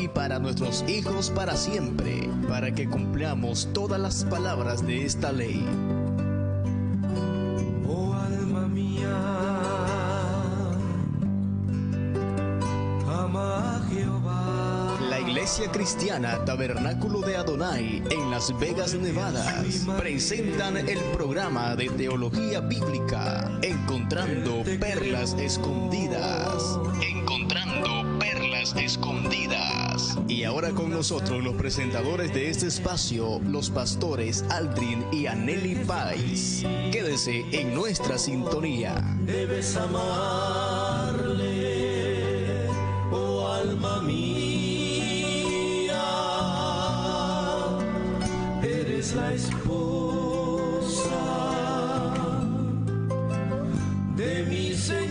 y para nuestros hijos para siempre, para que cumplamos todas las palabras de esta ley. Oh alma mía, ama a Jehová. La Iglesia Cristiana Tabernáculo de Adonai en Las Vegas, Nevada, presentan el programa de teología bíblica, Encontrando Perlas Escondidas. Encontrando Perlas Escondidas. Y ahora con nosotros los presentadores de este espacio, los pastores Aldrin y Anneli Pais. Quédese en nuestra sintonía. Debes amarle, oh alma mía, eres la esposa de mi Señor.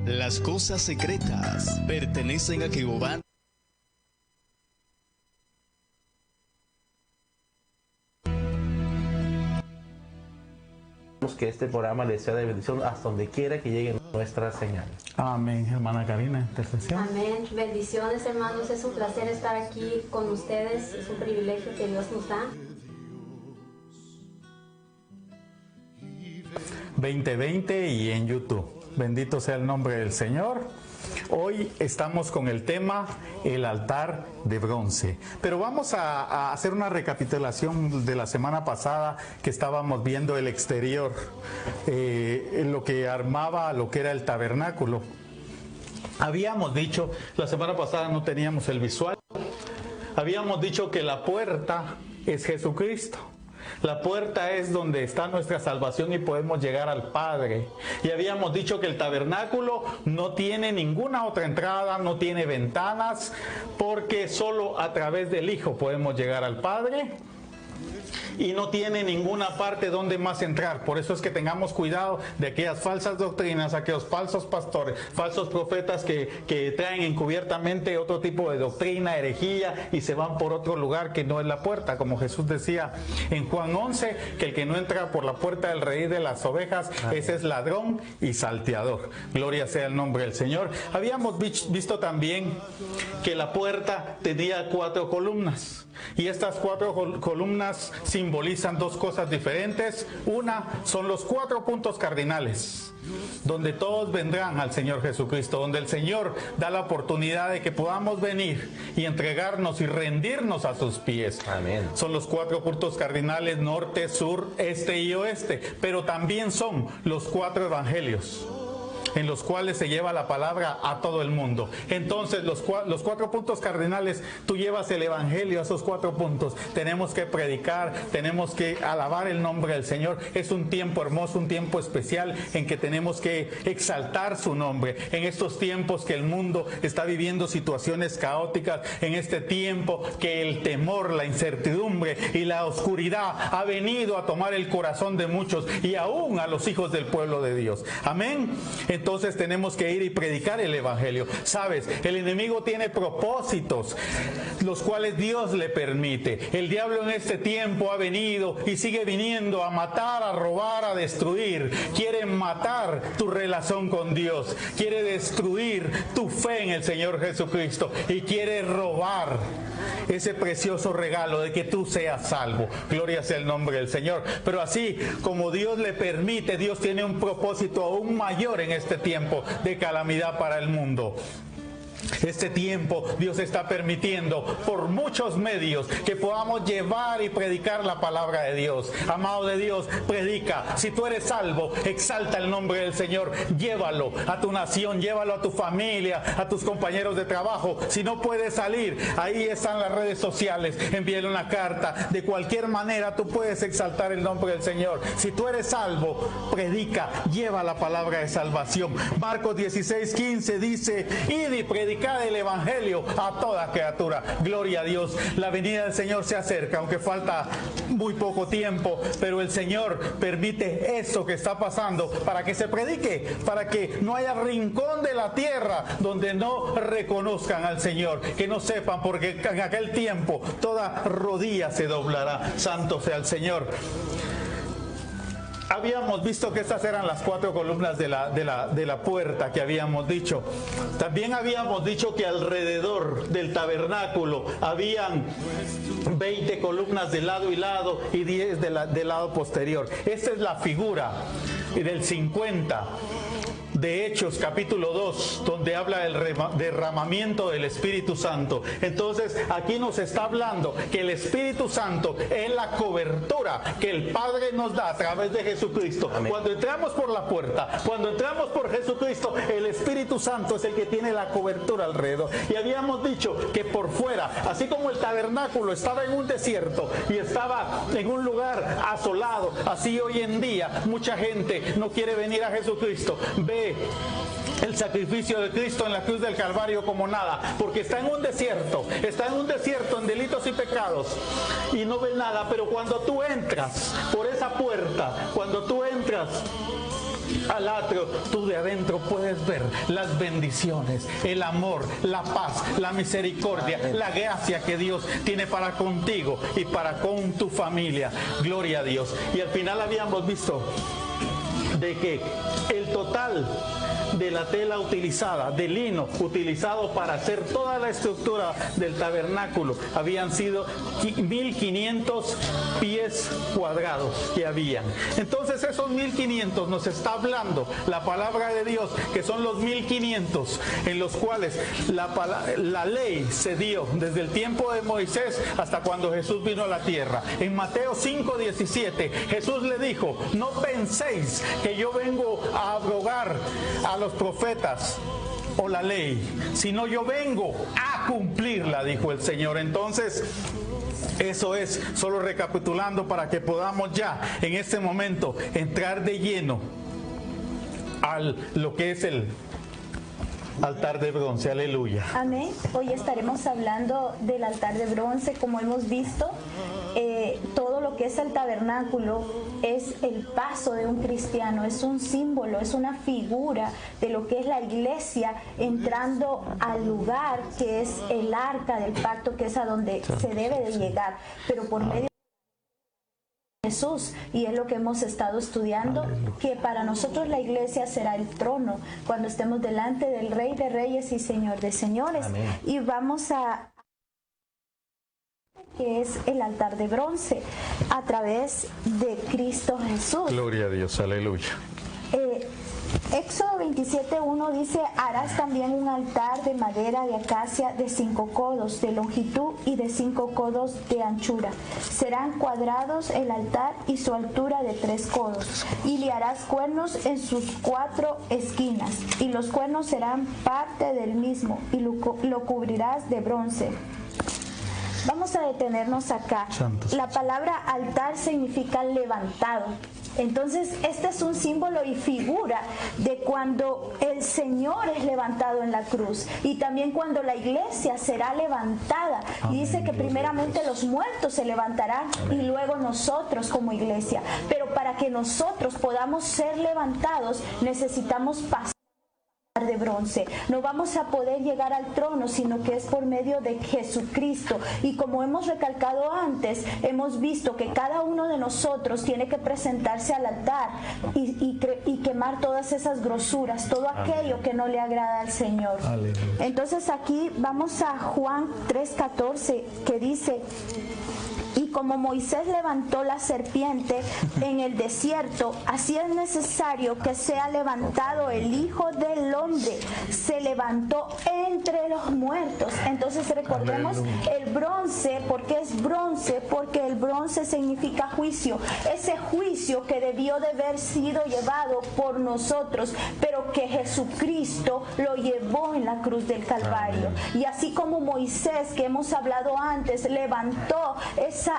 Las cosas secretas pertenecen a Jehová. Que este programa les sea de bendición hasta donde quiera que lleguen nuestras señales. Amén, hermana Karina, intercesión. Amén. Bendiciones, hermanos. Es un placer estar aquí con ustedes. Es un privilegio que Dios nos da. 2020 y en YouTube. Bendito sea el nombre del Señor. Hoy estamos con el tema el altar de bronce, pero vamos a hacer una recapitulación de la semana pasada que estábamos viendo el exterior, lo que armaba lo que era el tabernáculo. Habíamos dicho, la semana pasada no teníamos el visual, habíamos dicho que la puerta es Jesucristo. La puerta es donde está nuestra salvación y podemos llegar al Padre. Y habíamos dicho que el tabernáculo no tiene ninguna otra entrada, no tiene ventanas, porque solo a través del Hijo podemos llegar al Padre. Y no tiene ninguna parte donde más entrar. Por eso es que tengamos cuidado de aquellas falsas doctrinas, aquellos falsos pastores, falsos profetas que traen encubiertamente otro tipo de doctrina, herejía, y se van por otro lugar que no es la puerta. Como Jesús decía en Juan 11, que el que no entra por la puerta del redil de las ovejas, ese es ladrón y salteador. Gloria sea el nombre del Señor. Habíamos visto también que la puerta tenía 4 columnas. Y estas 4 columnas simbolizan 2 cosas diferentes. Una son los 4 puntos cardinales, donde todos vendrán al Señor Jesucristo, donde el Señor da la oportunidad de que podamos venir y entregarnos y rendirnos a sus pies. Amén. Son los 4 puntos cardinales: norte, sur, este y oeste, pero también son los 4 evangelios en los cuales se lleva la palabra a todo el mundo. Entonces los 4 puntos cardinales, tú llevas el evangelio a esos 4 puntos. Tenemos que predicar, tenemos que alabar el nombre del Señor. Es un tiempo hermoso, un tiempo especial en que tenemos que exaltar su nombre. En estos tiempos que el mundo está viviendo situaciones caóticas, en este tiempo que el temor, la incertidumbre y la oscuridad ha venido a tomar el corazón de muchos y aún a los hijos del pueblo de Dios. Amén. Entonces tenemos que ir y predicar el evangelio. Sabes, el enemigo tiene propósitos, los cuales Dios le permite. El diablo en este tiempo ha venido y sigue viniendo a matar, a robar, a destruir. Quiere matar tu relación con Dios, quiere destruir tu fe en el Señor Jesucristo y quiere robar ese precioso regalo de que tú seas salvo. Gloria sea el nombre del Señor. Pero así como Dios le permite, Dios tiene un propósito aún mayor en este tiempo de calamidad para el mundo. Este tiempo Dios está permitiendo por muchos medios que podamos llevar y predicar la palabra de Dios. Amado de Dios, predica. Si tú eres salvo, exalta el nombre del Señor. Llévalo a tu nación, llévalo a tu familia, a tus compañeros de trabajo. Si no puedes salir, ahí están las redes sociales. Envíale una carta. De cualquier manera tú puedes exaltar el nombre del Señor. Si tú eres salvo, predica, lleva la palabra de salvación. Marcos 16:15 dice: id y predicad el evangelio a toda criatura. Gloria a Dios. La venida del Señor se acerca, aunque falta muy poco tiempo, pero el Señor permite esto que está pasando para que se predique, para que no haya rincón de la tierra donde no reconozcan al Señor, que no sepan, porque en aquel tiempo toda rodilla se doblará. Santo sea el Señor. habíamos visto que estas eran las 4 columnas de la puerta que habíamos dicho. También habíamos dicho que alrededor del tabernáculo habían 20 columnas de lado y lado y 10 del lado posterior. Esta es la figura del 50 de Hechos capítulo 2, donde habla del derramamiento del Espíritu Santo. Entonces aquí nos está hablando que el Espíritu Santo es la cobertura que el Padre nos da a través de Jesucristo. Amén. Cuando entramos por la puerta, cuando entramos por Jesucristo, el Espíritu Santo es el que tiene la cobertura alrededor. Y habíamos dicho que por fuera, así como el tabernáculo estaba en un desierto y estaba en un lugar asolado, así hoy en día mucha gente no quiere venir a Jesucristo. Ve el sacrificio de Cristo en la cruz del Calvario como nada, porque está en un desierto en delitos y pecados y no ve nada. Pero cuando tú entras por esa puerta, cuando tú entras al atrio, tú de adentro puedes ver las bendiciones, el amor, la paz, la misericordia, la gracia que Dios tiene para contigo y para con tu familia. Gloria a Dios. Y al final habíamos visto de que el total de la tela utilizada, de lino utilizado para hacer toda la estructura del tabernáculo, habían sido 1500 pies cuadrados que habían. Entonces esos 1500 nos está hablando la palabra de Dios, que son los 1500 en los cuales la ley se dio desde el tiempo de Moisés hasta cuando Jesús vino a la tierra. En Mateo 5:17 Jesús le dijo: no penséis que yo vengo a abrogar a los profetas o la ley, sino yo vengo a cumplirla, dijo el Señor. Entonces, eso es, solo recapitulando para que podamos ya en este momento entrar de lleno a lo que es el altar de bronce. Aleluya. Amén. Hoy estaremos hablando del altar de bronce. Como hemos visto, todo lo que es el tabernáculo es el paso de un cristiano, es un símbolo, es una figura de lo que es la iglesia entrando al lugar que es el arca del pacto, que es a donde se debe de llegar, pero por medio de Jesús. Y es lo que hemos estado estudiando, que para nosotros la iglesia será el trono cuando estemos delante del Rey de Reyes y Señor de Señores. Amén. Y vamos a que es el altar de bronce a través de Cristo Jesús. Gloria a Dios, aleluya. Éxodo 27:1 dice: harás también un altar de madera de acacia de 5 codos de longitud y de 5 codos de anchura. Serán cuadrados el altar y su altura de 3 codos. Y le harás cuernos en sus 4 esquinas, y los cuernos serán parte del mismo, y lo cubrirás de bronce. Vamos a detenernos acá. Santos. La palabra altar significa levantado. Entonces, este es un símbolo y figura de cuando el Señor es levantado en la cruz, y también cuando la iglesia será levantada. Amén. Y dice que primeramente los muertos se levantarán. Amén. Y luego nosotros como iglesia. Pero para que nosotros podamos ser levantados, necesitamos pasar de bronce. No vamos a poder llegar al trono, sino que es por medio de Jesucristo. Y como hemos recalcado antes, hemos visto que cada uno de nosotros tiene que presentarse al altar y quemar todas esas grosuras, todo aquello que no le agrada al Señor. Aleluya. Entonces aquí vamos a Juan 3:14, que dice: y como Moisés levantó la serpiente en el desierto, así es necesario que sea levantado el Hijo del Hombre. Se levantó entre los muertos. Entonces recordemos el bronce. ¿Por qué es bronce? Porque el bronce significa juicio. Ese juicio que debió de haber sido llevado por nosotros, pero que Jesucristo lo llevó en la cruz del Calvario. Y así como Moisés, que hemos hablado antes, levantó esa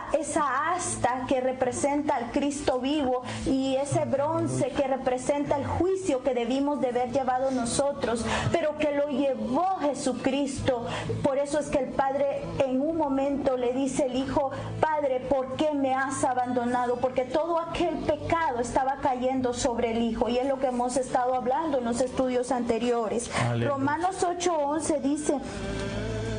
asta que representa al Cristo vivo, y ese bronce que representa el juicio que debimos de haber llevado nosotros, pero que lo llevó Jesucristo. Por eso es que el Padre en un momento le dice al Hijo: Padre, ¿por qué me has abandonado? Porque todo aquel pecado estaba cayendo sobre el Hijo, y es lo que hemos estado hablando en los estudios anteriores. Aleluya. Romanos 8:11 dice: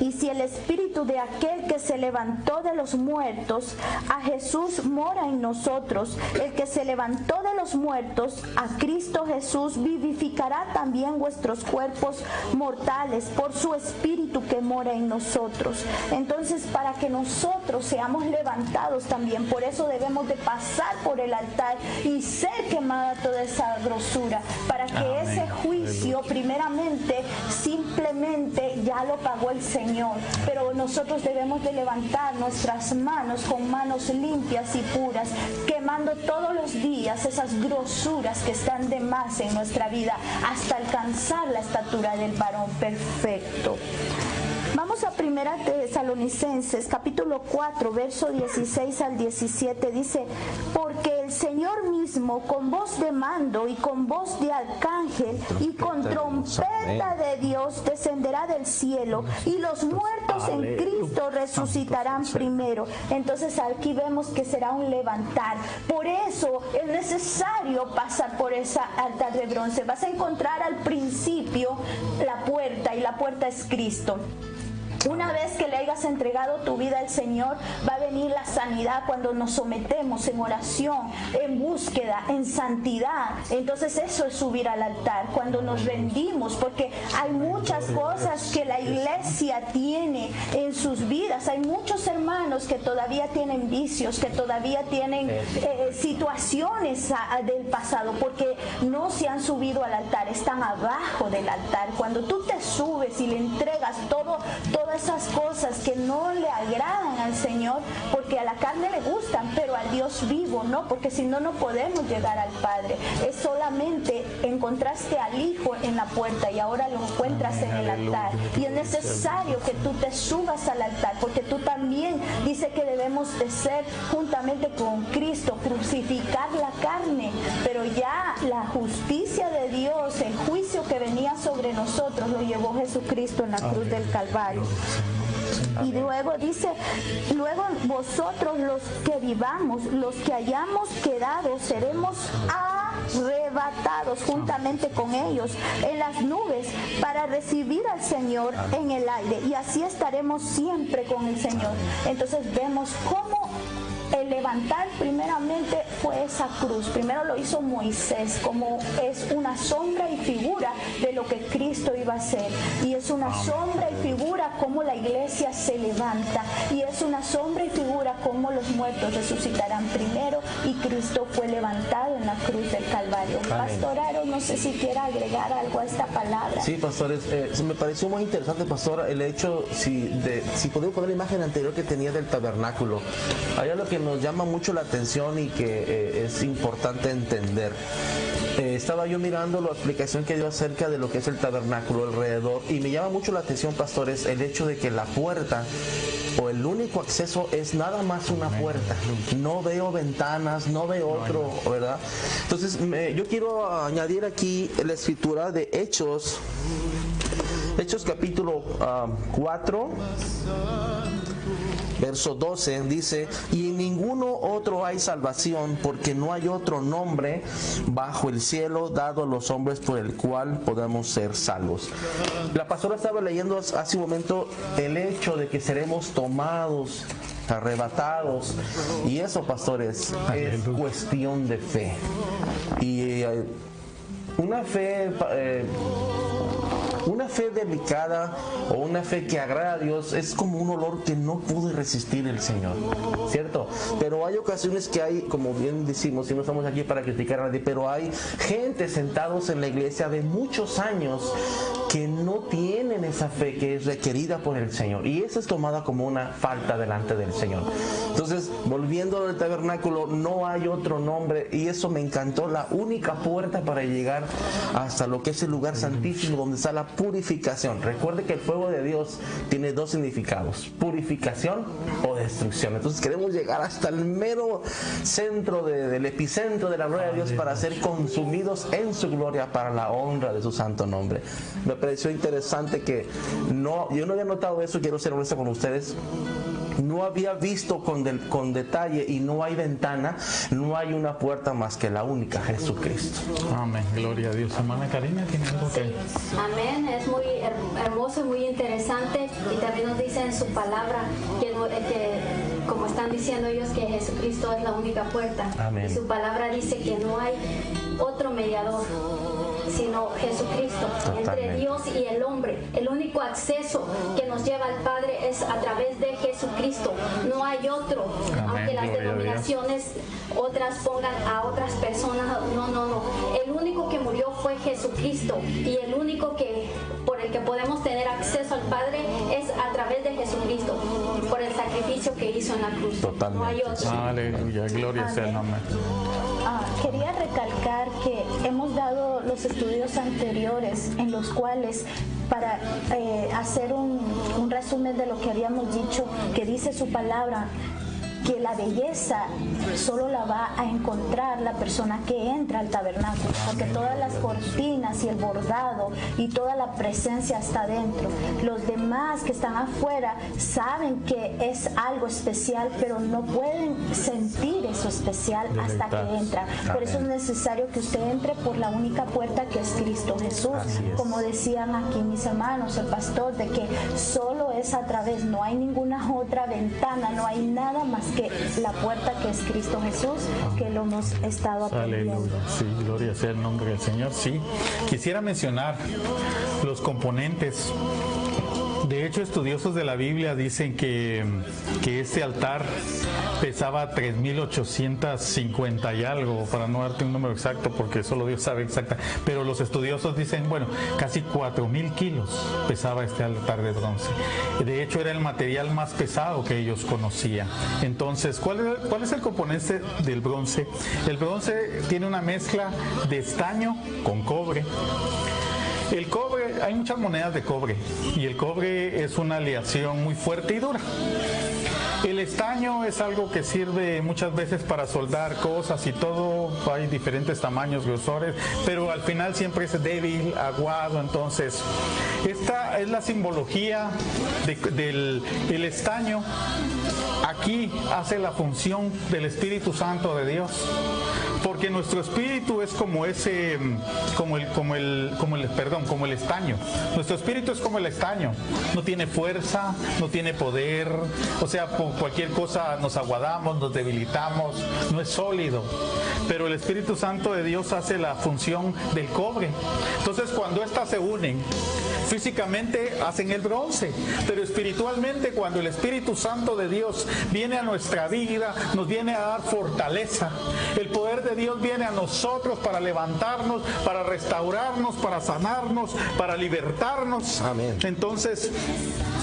Y si el espíritu de aquel que se levantó de los muertos, a Jesús mora en nosotros, el que se levantó de los muertos, a Cristo Jesús vivificará también vuestros cuerpos mortales por su espíritu que mora en nosotros. Entonces, para que nosotros seamos levantados también, por eso debemos de pasar por el altar y ser quemada toda esa grosura, para que ese juicio primeramente simplemente ya lo pagó el Señor, pero nosotros debemos de levantar nuestras manos con manos limpias y puras, quemando todos los días esas grosuras que están de más en nuestra vida hasta alcanzar la estatura del varón perfecto. Vamos a 1 Tesalonicenses capítulo 4 verso 16 al 17, dice: porque el Señor mismo con voz de mando y con voz de arcángel y con trompeta de Dios descenderá del cielo, y los muertos en Cristo resucitarán primero. Entonces aquí vemos que será un levantar. Por eso es necesario pasar por esa altar de bronce. Vas a encontrar al principio la puerta, y la puerta es Cristo. Una vez que le hayas entregado tu vida al Señor, va a venir la sanidad cuando nos sometemos en oración, en búsqueda, en santidad. Entonces eso es subir al altar, cuando nos rendimos, porque hay muchas cosas que la iglesia tiene en sus vidas. Hay muchos hermanos que todavía tienen vicios, que todavía tienen situaciones del pasado, porque no se han subido al altar, están abajo del altar. Cuando tú te subes y le entregas todas esas cosas que no le agradan al Señor, porque a la carne le gustan, pero al Dios vivo no, porque si no, no podemos llegar al Padre. Es solamente encontraste al Hijo en la puerta y ahora lo encuentras en el altar, y es necesario que tú te subas al altar, porque tú también dice que debemos de ser juntamente con Cristo, crucificar la carne, pero ya la justicia de Dios, el juicio que venía sobre nosotros, lo llevó Jesucristo en la cruz del Calvario. Y luego dice: luego vosotros los que vivamos, los que hayamos quedado, seremos arrebatados juntamente con ellos en las nubes para recibir al Señor en el aire, y así estaremos siempre con el Señor. Entonces vemos cómo el levantar primeramente fue esa cruz. Primero lo hizo Moisés, como es una sombra y figura de lo que Cristo iba a hacer, y es una sombra y figura como la iglesia se levanta, y es una sombra y figura como los muertos resucitarán primero, y Cristo fue levantado en la cruz del Calvario. Pastor Aaron, no sé si quiera agregar algo a esta palabra. Sí, pastores, me pareció muy interesante, pastor, el hecho, si podemos poner la imagen anterior que tenía del tabernáculo. Hay algo que nos llama mucho la atención y que es importante entender. Estaba yo mirando la explicación que dio acerca de lo que es el tabernáculo alrededor, y me llama mucho la atención, pastores, el hecho de que la puerta o el único acceso es nada más una puerta. No veo ventanas, no veo otro, ¿verdad? Entonces yo quiero añadir aquí la escritura de Hechos capítulo 4 verso 12, dice: y en ninguno otro hay salvación, porque no hay otro nombre bajo el cielo dado a los hombres por el cual podamos ser salvos. La pastora estaba leyendo hace un momento el hecho de que seremos tomados, arrebatados, y eso, pastores, es cuestión de fe. Y una fe delicada o una fe que agrada a Dios es como un olor que no puede resistir el Señor, ¿cierto? Pero hay ocasiones que hay, como bien decimos, y no estamos aquí para criticar a nadie, pero hay gente sentados en la iglesia de muchos años que no tienen esa fe que es requerida por el Señor, y esa es tomada como una falta delante del Señor. Entonces, volviendo al tabernáculo, no hay otro nombre, y eso me encantó, la única puerta para llegar hasta lo que es el lugar santísimo, donde está la purificación. Recuerde que el fuego de Dios tiene dos significados: purificación o destrucción. Entonces queremos llegar hasta el mero centro del epicentro de la gloria de Dios para ser consumidos en su gloria para la honra de su santo nombre. Me pareció interesante que yo no había notado eso, quiero ser honesto con ustedes. no había visto con detalle y no hay ventana, no hay una puerta más que la única, Jesucristo. Amén, gloria a Dios. Hermana Karina, ¿tiene algo que...? Amén, es muy hermoso y muy interesante, y también nos dice en su palabra que como están diciendo ellos, que Jesucristo es la única puerta. Amén. Y su palabra dice que no hay otro mediador sino Jesucristo. Totalmente. Entre Dios y el hombre, el único acceso que nos lleva al Padre es a través de Jesucristo, no hay otro. Amén. Aunque las Gloria a Dios. denominaciones otras pongan a otras personas, no, el único que murió fue Jesucristo, y el único que por el que podemos tener acceso al Padre es a través de Jesucristo, por el sacrificio que hizo en la cruz. Totalmente. No hay otro. Aleluya, gloria sea el nombre. Quería recalcar que hemos dado los estudios anteriores en los cuales, para hacer un resumen de lo que habíamos dicho, que dice su palabra, que la belleza solo la va a encontrar la persona que entra al tabernáculo, porque todas las cortinas y el bordado y toda la presencia está dentro. Los demás que están afuera saben que es algo especial, pero no pueden sentir eso especial hasta que entran. Por eso es necesario que usted entre por la única puerta, que es Cristo Jesús. Como decían aquí mis hermanos, el pastor, de que solo es a través, no hay ninguna otra ventana, no hay nada más que la puerta, que es Cristo Jesús, que lo hemos estado aprendiendo. Aleluya, sí, gloria sea el nombre del Señor. Sí, quisiera mencionar los componentes. De hecho, estudiosos de la Biblia dicen que este altar pesaba 3,850 y algo, para no darte un número exacto porque solo Dios sabe exacta, pero los estudiosos dicen, bueno, casi 4,000 kilos pesaba este altar de bronce. De hecho, era el material más pesado que ellos conocían. Entonces, ¿cuál es el componente del bronce? El bronce tiene una mezcla de estaño con cobre. El cobre, hay muchas monedas de cobre, y el cobre es una aleación muy fuerte y dura. El estaño es algo que sirve muchas veces para soldar cosas y todo, hay diferentes tamaños, grosores, pero al final siempre es débil, aguado. Entonces, esta es la simbología del estaño. Aquí hace la función del Espíritu Santo de Dios, porque nuestro espíritu es como el estaño. Nuestro espíritu es como el estaño, no tiene fuerza, no tiene poder, o sea, por cualquier cosa nos aguadamos, nos debilitamos, no es sólido. Pero el Espíritu Santo de Dios hace la función del cobre. Entonces, cuando éstas se unen, físicamente hacen el bronce, pero espiritualmente, cuando el Espíritu Santo de Dios viene a nuestra vida, nos viene a dar fortaleza. El poder de Dios viene a nosotros para levantarnos, para restaurarnos, para sanarnos, para libertarnos. Amén. Entonces,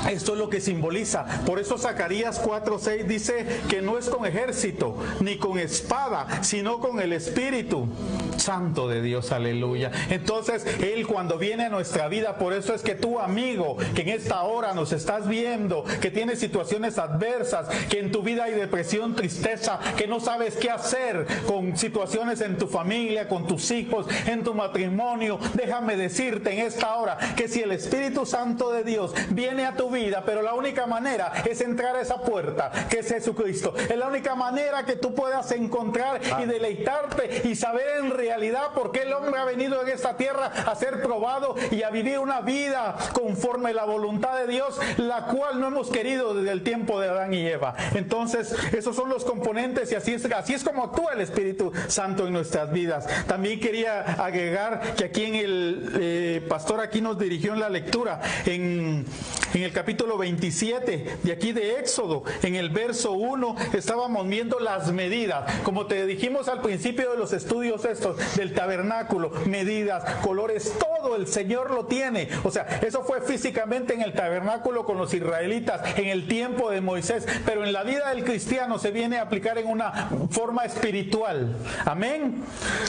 esto es lo que simboliza. Por eso Zacarías 4:6 dice que no es con ejército ni con espada, sino con el Espíritu Santo de Dios. Aleluya. Entonces, Él cuando viene a nuestra vida, por eso es que tú, amigo, que en esta hora nos estás viendo, que tienes situaciones adversas, que en tu vida hay depresión, tristeza, que no sabes qué hacer con situaciones en tu familia, con tus hijos, en tu matrimonio, déjame decirte en esta hora que si el Espíritu Santo de Dios viene a tu vida, pero la única manera es entrar a esa puerta, que es Jesucristo. Es la única manera que tú puedas encontrar y deleitarte y saber en realidad por qué el hombre ha venido en esta tierra a ser probado y a vivir una vida conforme a la voluntad de Dios, la cual no hemos querido desde el tiempo de Adán y Eva. Entonces, esos son los componentes, y así es como actúa el Espíritu Santo en nuestras vidas. También quería agregar que aquí en el pastor aquí nos dirigió en la lectura en el capítulo 27 de aquí de Éxodo, en el verso 1, estábamos viendo las medidas, como te dijimos al principio de los estudios estos del tabernáculo, medidas, colores, todo el Señor lo tiene. O sea, eso fue físicamente en el tabernáculo con los israelitas en el tiempo de Moisés, pero en la vida del cristiano se viene a aplicar en una forma espiritual. Amén.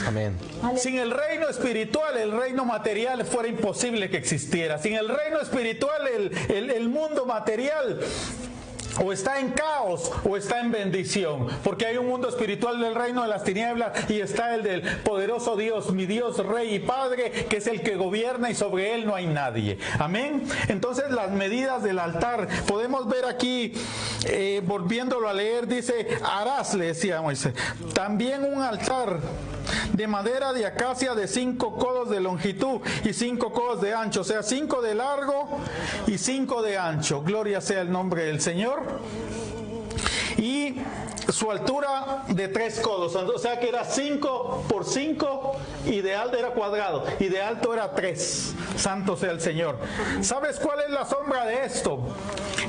Amén. Sin el reino espiritual, el reino material fuera imposible que existiera. Sin el reino espiritual, el mundo material O está en caos o está en bendición, porque hay un mundo espiritual del reino de las tinieblas y está el del poderoso Dios, mi Dios, Rey y Padre, que es el que gobierna y sobre él no hay nadie. Amén. Entonces las medidas del altar, podemos ver aquí, volviéndolo a leer, dice, harás, le decía Moisés, también un altar de madera de acacia de 5 codos de longitud y 5 codos de ancho, o sea, 5 de largo y 5 de ancho. Gloria sea el nombre del Señor. Y su altura de 3 codos, o sea que era 5 por 5 y de alto era cuadrado y de alto era 3. Santo sea el Señor. ¿Sabes cuál es la sombra de esto?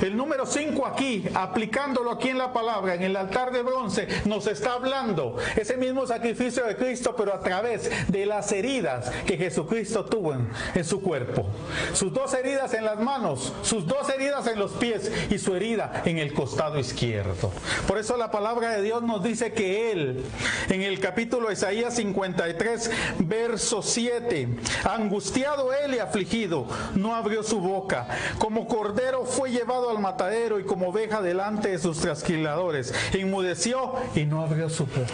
El número 5 aquí, aplicándolo aquí en la palabra, en el altar de bronce, nos está hablando ese mismo sacrificio de Cristo, pero a través de las heridas que Jesucristo tuvo en su cuerpo. Sus 2 heridas en las manos, sus 2 heridas en los pies y su herida en el costado izquierdo. Por eso la palabra de Dios nos dice que Él, en el capítulo de Isaías 53, verso 7, angustiado Él y afligido, no abrió su boca. Como cordero fue llevado al matadero y como oveja delante de sus trasquiladores. Enmudeció y no abrió su boca.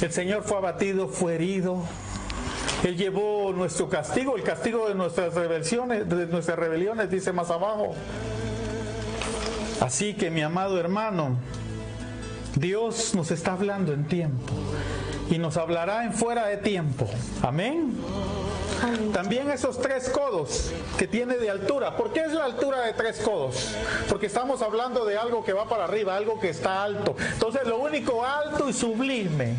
El Señor fue abatido, fue herido. Él llevó nuestro castigo, el castigo de nuestras rebeliones, dice más abajo. Así que, mi amado hermano, Dios nos está hablando en tiempo y nos hablará en fuera de tiempo. Amén. También esos 3 codos que tiene de altura. ¿Por qué es la altura de 3 codos? Porque estamos hablando de algo que va para arriba, algo que está alto. Entonces lo único alto y sublime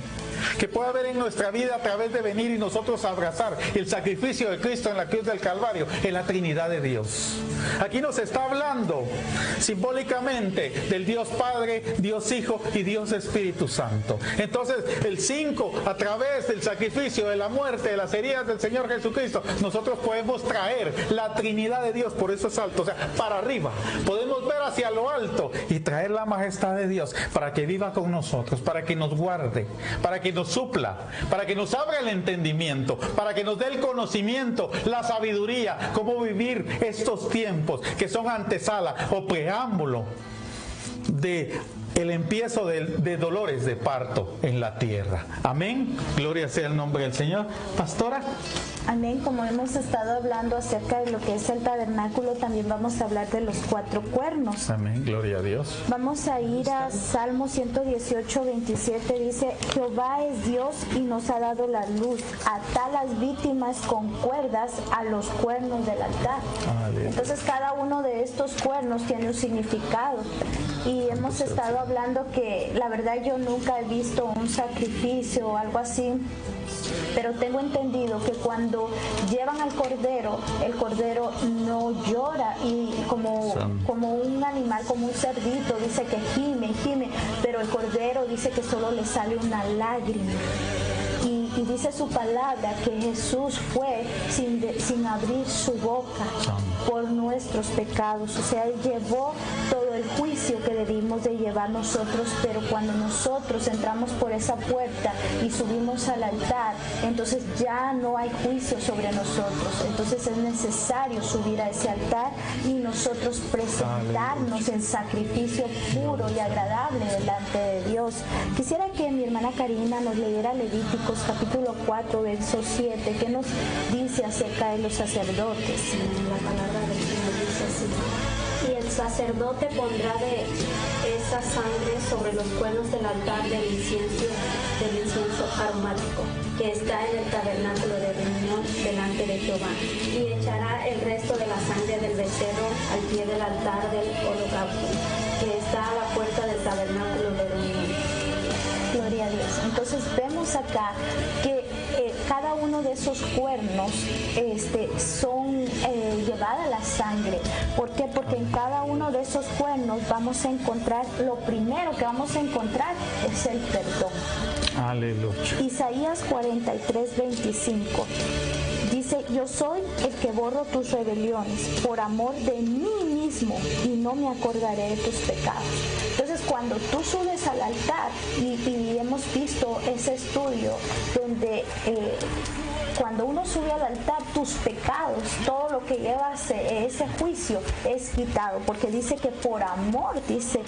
que puede haber en nuestra vida a través de venir y nosotros abrazar el sacrificio de Cristo en la cruz del Calvario es la Trinidad de Dios. Aquí nos está hablando simbólicamente del Dios Padre, Dios Hijo y Dios Espíritu Santo. Entonces el 5, a través del sacrificio, de la muerte, de las heridas del Señor Jesucristo, nosotros podemos traer la Trinidad de Dios, por eso es alto, o sea, para arriba. Podemos ver hacia lo alto y traer la majestad de Dios para que viva con nosotros, para que nos guarde, para que nos supla, para que nos abra el entendimiento, para que nos dé el conocimiento, la sabiduría, cómo vivir estos tiempos que son antesala o preámbulo de el empiezo de dolores de parto en la tierra. Amén. Gloria sea el nombre del Señor. Pastora. Amén. Como hemos estado hablando acerca de lo que es el tabernáculo, también vamos a hablar de los 4 cuernos. Amén. Gloria a Dios. Vamos a ir a Salmo 118, 27. Dice, Jehová es Dios y nos ha dado la luz. Ata las víctimas con cuerdas a los cuernos del altar. Aleluya. Entonces cada uno de estos cuernos tiene un significado. Y hemos estado hablando que la verdad yo nunca he visto un sacrificio o algo así, pero tengo entendido que cuando llevan al cordero, el cordero no llora y como un animal, como un cerdito, dice que gime, pero el cordero dice que solo le sale una lágrima. Y dice su palabra que Jesús fue sin abrir su boca por nuestros pecados. O sea, Él llevó todo el juicio que debimos de llevar nosotros, pero cuando nosotros entramos por esa puerta y subimos al altar, entonces ya no hay juicio sobre nosotros. Entonces es necesario subir a ese altar y nosotros presentarnos en sacrificio puro y agradable delante de Dios. Quisiera que mi hermana Karina nos leyera Levíticos capítulo 4, verso 7, que nos dice acerca de los sacerdotes. La palabra del Señor dice así: y el sacerdote pondrá de esa sangre sobre los cuernos del altar del incienso aromático que está en el tabernáculo de reunión delante de Jehová, y echará el resto de la sangre del becerro al pie del altar del holocausto que está a la puerta del tabernáculo de reunión. Gloria a Dios. Entonces vemos acá que cada uno de esos cuernos son llevada la sangre. ¿Por qué? Porque en cada uno de esos cuernos vamos a encontrar, lo primero que vamos a encontrar es el perdón. Aleluya. Isaías 43, 25. Dice, yo soy el que borro tus rebeliones por amor de mí mismo y no me acordaré de tus pecados. Entonces cuando tú subes al altar y hemos visto ese estudio donde cuando uno sube al altar, tus pecados, todo lo que lleva ese juicio es quitado, porque dice que por amor, dice,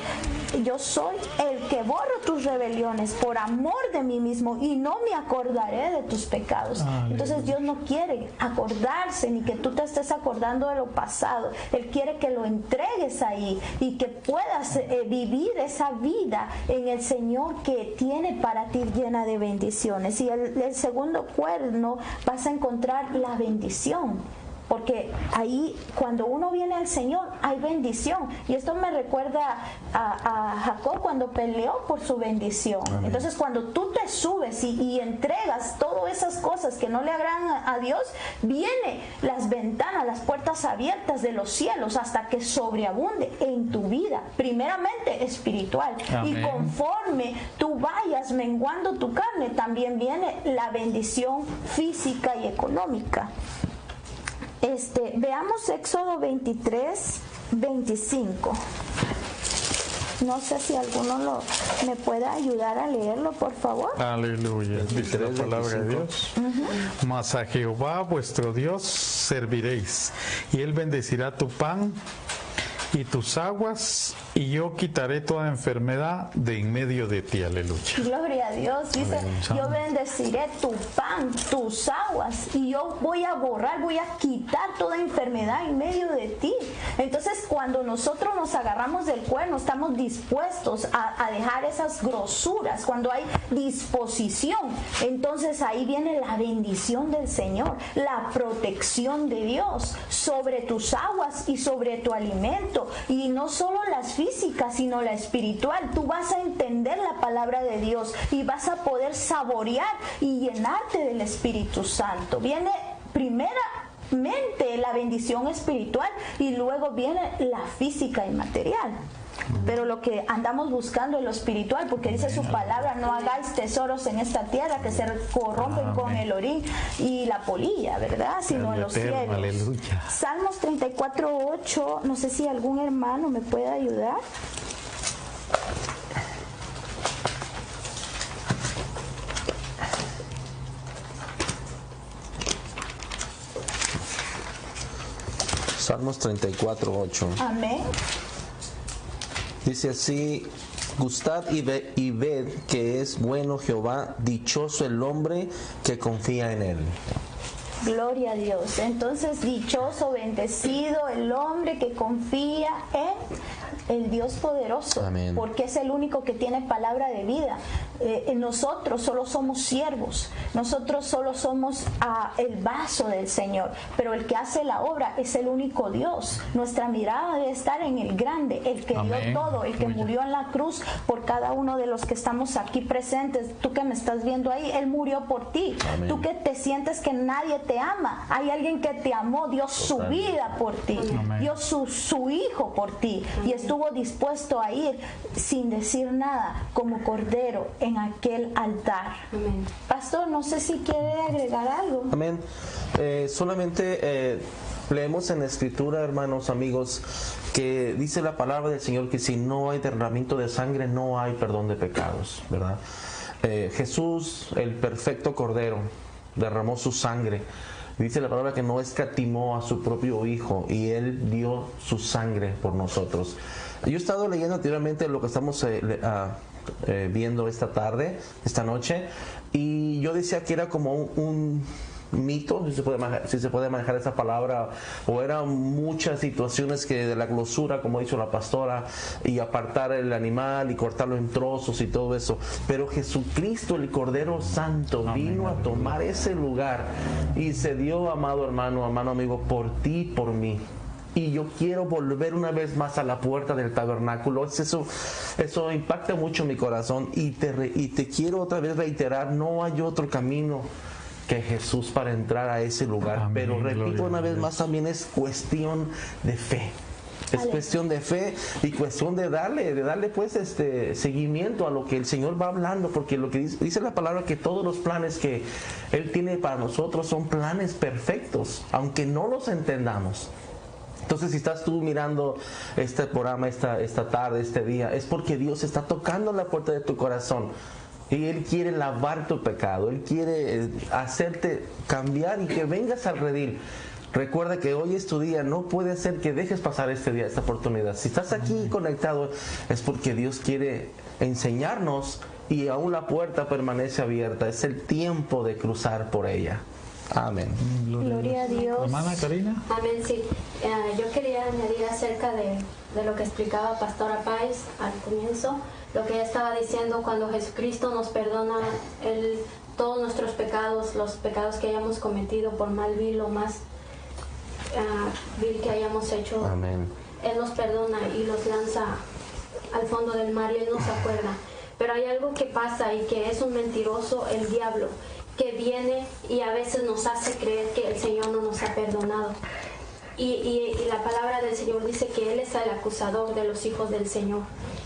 yo soy el que borro tus rebeliones por amor de mí mismo y no me acordaré de tus pecados. Entonces Dios no quiere acordarse ni que tú te estés acordando de lo pasado. Él quiere que lo entregues ahí y que puedas vivir esa vida en el Señor que tiene para ti, llena de bendiciones. Y el segundo cuerno vas a encontrar la bendición, porque ahí cuando uno viene al Señor hay bendición, y esto me recuerda a Jacob cuando peleó por su bendición. Amén. Entonces cuando tú te subes y entregas todas esas cosas que no le agradan a Dios, viene las ventanas, las puertas abiertas de los cielos hasta que sobreabunde en tu vida, primeramente espiritual. Amén. Y conforme tú vayas menguando tu carne, también viene la bendición física y económica. Veamos Éxodo 23, 25. No sé si alguno me pueda ayudar a leerlo, por favor. Aleluya. Dice la palabra de Dios. Mas a Jehová vuestro Dios serviréis, y Él bendecirá tu pan y tus aguas, y yo quitaré toda enfermedad de en medio de ti. Aleluya. Gloria a Dios. Dice, yo bendeciré tu pan, tus aguas, y yo voy a borrar, voy a quitar toda enfermedad en medio de ti. Entonces, cuando nosotros nos agarramos del cuerno, estamos dispuestos a dejar esas grosuras. Cuando hay disposición, entonces ahí viene la bendición del Señor, la protección de Dios sobre tus aguas y sobre tu alimento. Y no solo las físicas, sino la espiritual. Tú vas a entender la palabra de Dios y vas a poder saborear y llenarte del Espíritu Santo. Viene primeramente la bendición espiritual y luego viene la física y material. Pero lo que andamos buscando es lo espiritual, porque dice su palabra: no hagáis tesoros en esta tierra que se corrompen con el orín y la polilla, ¿verdad? Sino en los cielos. Aleluya. Salmos 34:8, no sé si algún hermano me puede ayudar. Salmos 34:8. Amén. Dice así: gustad y ved que es bueno Jehová, dichoso el hombre que confía en él. Gloria a Dios. Entonces, dichoso, bendecido el hombre que confía en el Dios poderoso. Amén. Porque es el único que tiene palabra de vida. Nosotros solo somos siervos, nosotros solo somos el vaso del Señor, pero el que hace la obra es el único Dios. Nuestra mirada debe estar en el grande, el que Amén. Dio todo, el que murió en la cruz por cada uno de los que estamos aquí presentes. Tú que me estás viendo ahí, Él murió por ti. Amén. Tú que te sientes que nadie te ama, hay alguien que te amó, dio su vida por ti. Amén. Dio su hijo por ti. Amén. Y estuvo dispuesto a ir sin decir nada, como cordero en aquel altar. Amén. Pastor, no sé si quiere agregar algo. Amén. Solamente leemos en la Escritura, hermanos, amigos, que dice la palabra del Señor que si no hay derramamiento de sangre, no hay perdón de pecados, ¿verdad? Jesús, el perfecto Cordero, derramó su sangre. Dice la palabra que no escatimó a su propio Hijo, y Él dio su sangre por nosotros. Yo he estado leyendo anteriormente lo que estamos viendo esta tarde, esta noche, y yo decía que era como un mito, si se puede manejar esa palabra, o eran muchas situaciones que de la glosura, como dicho la pastora, y apartar el animal y cortarlo en trozos y todo eso, pero Jesucristo, el Cordero Santo, vino a tomar ese lugar y se dio, amado hermano, amado amigo, por ti y por mí. Y yo quiero volver una vez más a la puerta del tabernáculo. Eso impacta mucho mi corazón, y te quiero otra vez reiterar: no hay otro camino que Jesús para entrar a ese lugar. Amén. Pero repito una vez más, también es cuestión de fe. Es cuestión de fe y cuestión de darle pues seguimiento a lo que el Señor va hablando, porque lo que dice la palabra, que todos los planes que Él tiene para nosotros son planes perfectos, aunque no los entendamos. Entonces, si estás tú mirando este programa esta tarde, este día, es porque Dios está tocando la puerta de tu corazón. Y Él quiere lavar tu pecado, Él quiere hacerte cambiar y que vengas al redil. Recuerda que hoy es tu día, no puede ser que dejes pasar este día, esta oportunidad. Si estás aquí conectado es porque Dios quiere enseñarnos y aún la puerta permanece abierta. Es el tiempo de cruzar por ella. Amén. Gloria a Dios. Hermana Karina. Amén, sí. Yo quería añadir acerca de lo que explicaba Pastora Páez al comienzo, lo que ella estaba diciendo cuando Jesucristo nos perdona todos nuestros pecados, los pecados que hayamos cometido por mal vil o más vil que hayamos hecho. Amén. Él nos perdona y los lanza al fondo del mar y Él no se acuerda. Pero hay algo que pasa y que es un mentiroso, el diablo, que viene y a veces nos hace creer que el Señor no nos ha perdonado. Y la palabra del Señor dice que Él es el acusador de los hijos del Señor.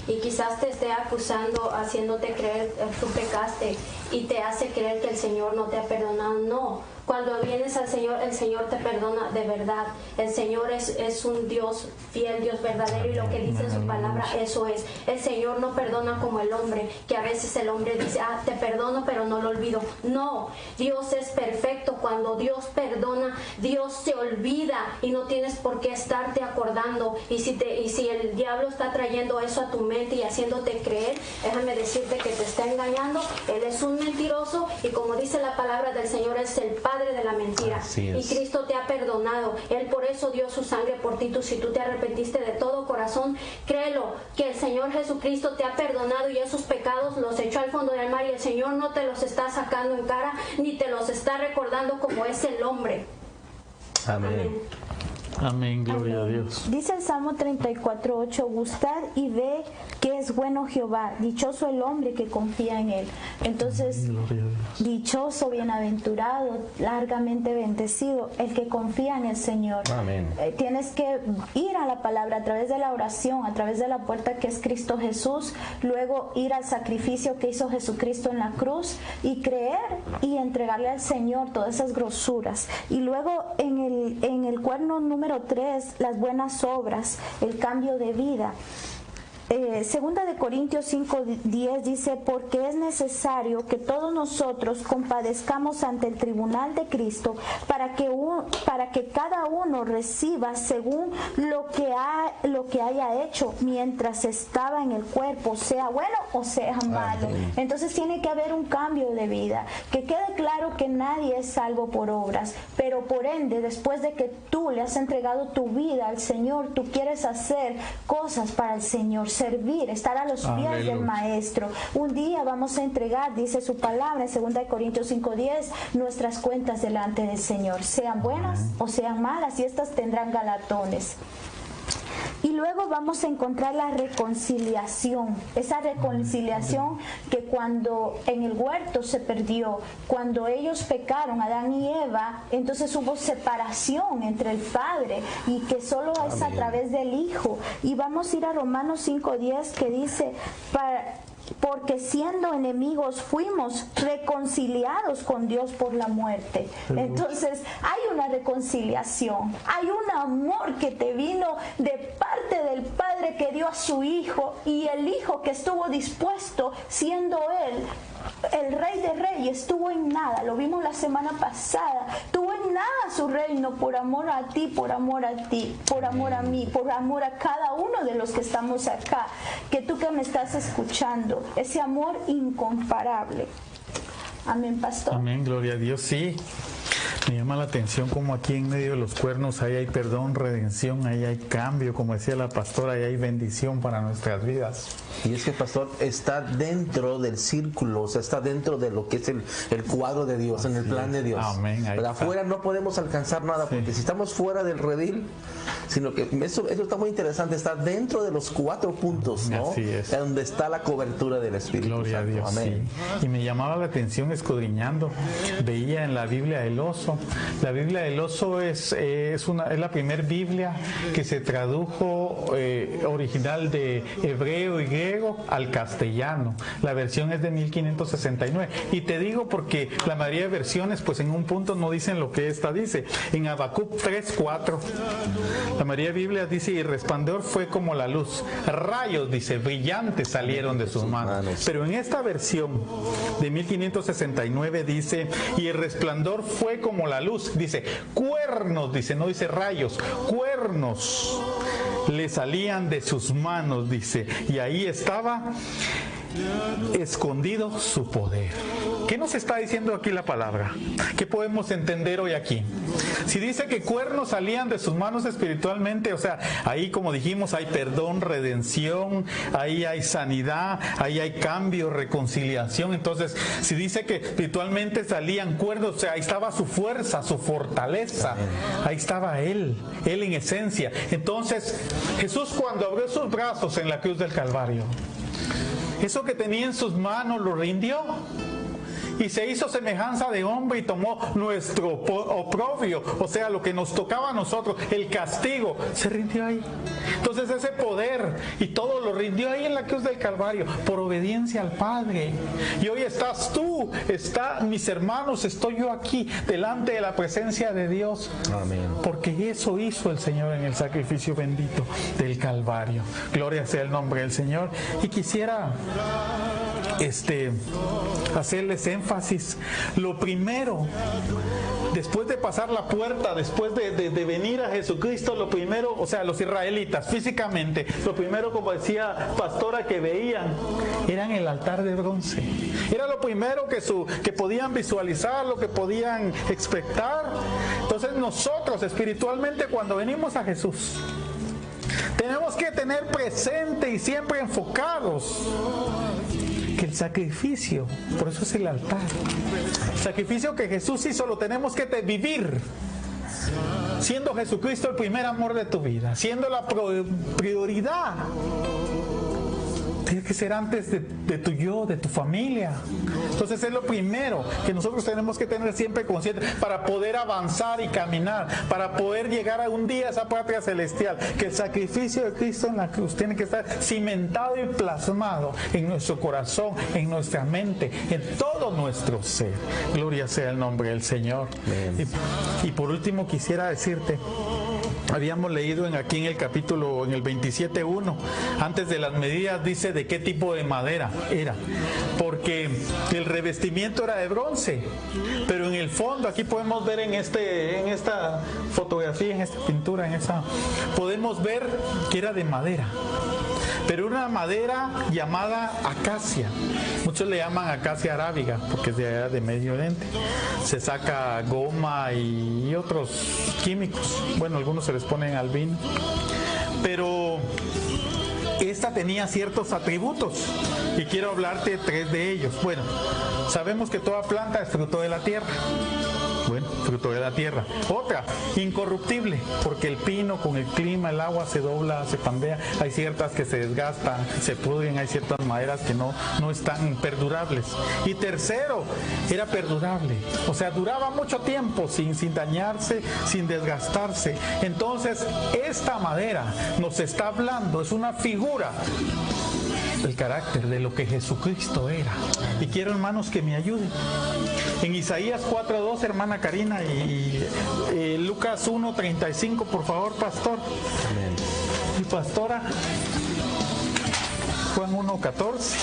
Y quizás te esté acusando, haciéndote creer que tú pecaste y te hace creer que el Señor no te ha perdonado. No. Cuando vienes al Señor, el Señor te perdona de verdad. El Señor es un Dios fiel, Dios verdadero, y lo que dice en su palabra, eso es. El Señor no perdona como el hombre, que a veces el hombre dice, te perdono, pero no lo olvido. No, Dios es perfecto. Cuando Dios perdona, Dios se olvida y no tienes por qué estarte acordando. Y si el diablo está trayendo eso a tu mente y haciéndote creer, déjame decirte que te está engañando. Él es un mentiroso y, como dice la palabra del Señor, es el Padre de la mentira. Y Cristo te ha perdonado. Él por eso dio su sangre por ti. Si tú te arrepentiste de todo corazón, créelo, que el Señor Jesucristo te ha perdonado y esos pecados los echó al fondo del mar, y el Señor no te los está sacando en cara ni te los está recordando como es el hombre. Amén. Amén, gloria a Dios. Dice el Salmo 34:8, gustad y ve que es bueno Jehová, dichoso el hombre que confía en él. Entonces, dichoso, bienaventurado, largamente bendecido el que confía en el Señor. Amén. Tienes que ir a la palabra a través de la oración, a través de la puerta que es Cristo Jesús, luego ir al sacrificio que hizo Jesucristo en la cruz y creer y entregarle al Señor todas esas grosuras. Y luego en el cuerno número 3, las buenas obras, el cambio de vida. Segunda de Corintios 5:10 dice, porque es necesario que todos nosotros compadezcamos ante el tribunal de Cristo para que cada uno reciba según lo que haya hecho mientras estaba en el cuerpo, sea bueno o sea malo. Entonces tiene que haber un cambio de vida, que quede claro que nadie es salvo por obras, pero por ende, después de que tú le has entregado tu vida al Señor, tú quieres hacer cosas para el Señor, servir, estar a los pies del Maestro. Un día vamos a entregar, dice su palabra en 2 Corintios 5:10, nuestras cuentas delante del Señor, sean buenas o sean malas, y estas tendrán galardones. Y luego vamos a encontrar la reconciliación, esa reconciliación que cuando en el huerto se perdió, cuando ellos pecaron, Adán y Eva, entonces hubo separación entre el Padre, y que solo es a través del Hijo. Y vamos a ir a Romanos 5:10, que dice, porque siendo enemigos fuimos reconciliados con Dios por la muerte. Entonces hay una reconciliación, hay un amor que te vino de parte del Padre, que dio a su Hijo, y el Hijo que estuvo dispuesto, siendo Él el Rey de Reyes, estuvo en nada, lo vimos la semana pasada, tuvo en nada su reino por amor a ti, por amor a mí, por amor a cada uno de los que estamos acá, que tú que me estás escuchando, ese amor incomparable. Amén, pastor. Amén, gloria a Dios. Sí, me llama la atención como aquí en medio de los cuernos ahí hay perdón, redención, ahí hay cambio, como decía la pastora, ahí hay bendición para nuestras vidas. Y es que el pastor está dentro del círculo, o sea, está dentro de lo que es el cuadro de Dios, en el plan de Dios. Amén. Pero afuera no podemos alcanzar nada, porque si estamos fuera del redil, sino que eso está muy interesante, está dentro de los 4 puntos, ¿no? Así es. Donde está la cobertura del Espíritu Gloria Santo. a Dios. Amén. Sí. Y me llamaba la atención escudriñando, veía en la Biblia el oso, oso. La Biblia del oso es la primera Biblia que se tradujo original de hebreo y griego al castellano. La versión es de 1569. Y te digo porque la mayoría de versiones, pues en un punto no dicen lo que esta dice. En Habacuc 3:4, la mayoría de Biblias dice: y el resplandor fue como la luz. Rayos, dice, brillantes salieron de sus manos. Pero en esta versión de 1569 dice: y el resplandor fue como la luz. Dice, cuernos, dice, no dice rayos, cuernos le salían de sus manos, dice, y ahí estaba escondido su poder. ¿Qué nos está diciendo aquí la palabra? ¿Qué podemos entender hoy aquí? Si dice que cuernos salían de sus manos espiritualmente, o sea, ahí como dijimos hay perdón, redención, ahí hay sanidad, ahí hay cambio, reconciliación. Entonces, si dice que espiritualmente salían cuernos, o sea, ahí estaba su fuerza, su fortaleza, ahí estaba Él en esencia. Entonces, Jesús cuando abrió sus brazos en la cruz del Calvario, eso que tenía en sus manos lo rindió y se hizo semejanza de hombre y tomó nuestro oprobio, o sea, lo que nos tocaba a nosotros, el castigo, se rindió ahí. Entonces ese poder y todo lo rindió ahí en la cruz del Calvario por obediencia al Padre. Y hoy estás tú, están mis hermanos, estoy yo aquí delante de la presencia de Dios. Amén. Porque eso hizo el Señor en el sacrificio bendito del Calvario. Gloria sea el nombre del Señor. Y quisiera hacerles énfasis. Lo primero, después de pasar la puerta, después de venir a Jesucristo, lo primero, o sea, los israelitas físicamente, lo primero, como decía Pastora, que veían, eran el altar de bronce. Era lo primero que podían visualizar, lo que podían expectar. Entonces nosotros espiritualmente, cuando venimos a Jesús, tenemos que tener presente y siempre enfocados que el sacrificio, por eso es el altar, el sacrificio que Jesús hizo lo tenemos que vivir, siendo Jesucristo el primer amor de tu vida, siendo la prioridad. Tiene que ser antes de tu yo, de tu familia. Entonces es lo primero que nosotros tenemos que tener siempre consciente para poder avanzar y caminar, para poder llegar a un día a esa patria celestial. Que el sacrificio de Cristo en la cruz tiene que estar cimentado y plasmado en nuestro corazón, en nuestra mente, en todo nuestro ser. Gloria sea el nombre del Señor. Y por último quisiera decirte, habíamos leído aquí en el capítulo, en el 27:1, antes de las medidas dice de qué tipo de madera era, porque el revestimiento era de bronce, pero en el fondo, aquí podemos ver en esta fotografía, en esta pintura, podemos ver que era de madera, pero una madera llamada acacia. Muchos le llaman acacia arábiga porque es de allá de Medio Oriente. Se saca goma y otros químicos. Bueno, algunos se les ponen al vino. Pero esta tenía ciertos atributos y quiero hablarte de 3 de ellos. Bueno, sabemos que toda planta es fruto de la tierra. Bueno, fruto de la tierra. Otra, incorruptible, porque el pino con el clima, el agua se dobla, se pandea. Hay ciertas que se desgastan, se pudren, hay ciertas maderas que no están perdurables. Y tercero, era perdurable, o sea, duraba mucho tiempo sin dañarse, sin desgastarse. Entonces, esta madera nos está hablando, es una figura del carácter de lo que Jesucristo era. Y quiero, hermanos, que me ayuden. En Isaías 4:2, hermana Karina, y Lucas 1:35, por favor, pastor. Amén. Y pastora, Juan 1:14.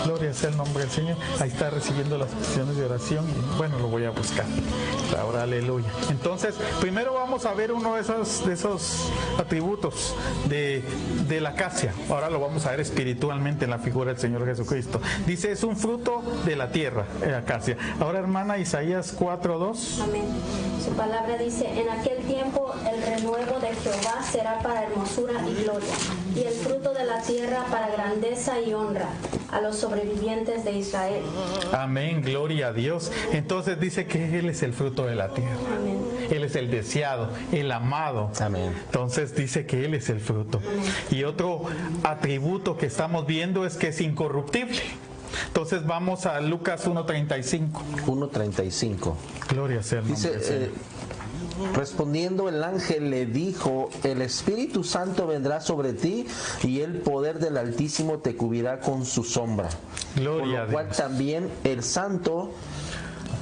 Gloria sea el nombre del Señor. Ahí está recibiendo las peticiones de oración. Y bueno, lo voy a buscar. Ahora, aleluya. Entonces, primero vamos a ver uno de esos atributos de la acacia. Ahora lo vamos a ver espiritualmente en la figura del Señor Jesucristo. Dice, es un fruto de la tierra, acacia. Ahora, hermana, Isaías 4:2. Amén. Su palabra dice, en aquel tiempo el renuevo de Jehová será para hermosura y gloria, y el fruto de la tierra para grandeza y honra a los sobrevivientes de Israel. Amén, gloria a Dios. Entonces dice que Él es el fruto de la tierra. Amén. Él es el deseado, el amado. Amén. Entonces dice que Él es el fruto. Y otro atributo que estamos viendo es que es incorruptible. Entonces vamos a Lucas 1:35. 1:35. Gloria sea el nombre del Señor. Respondiendo el ángel le dijo: el Espíritu Santo vendrá sobre ti y el poder del Altísimo te cubrirá con su sombra. Gloria Por lo cual a Dios. también el santo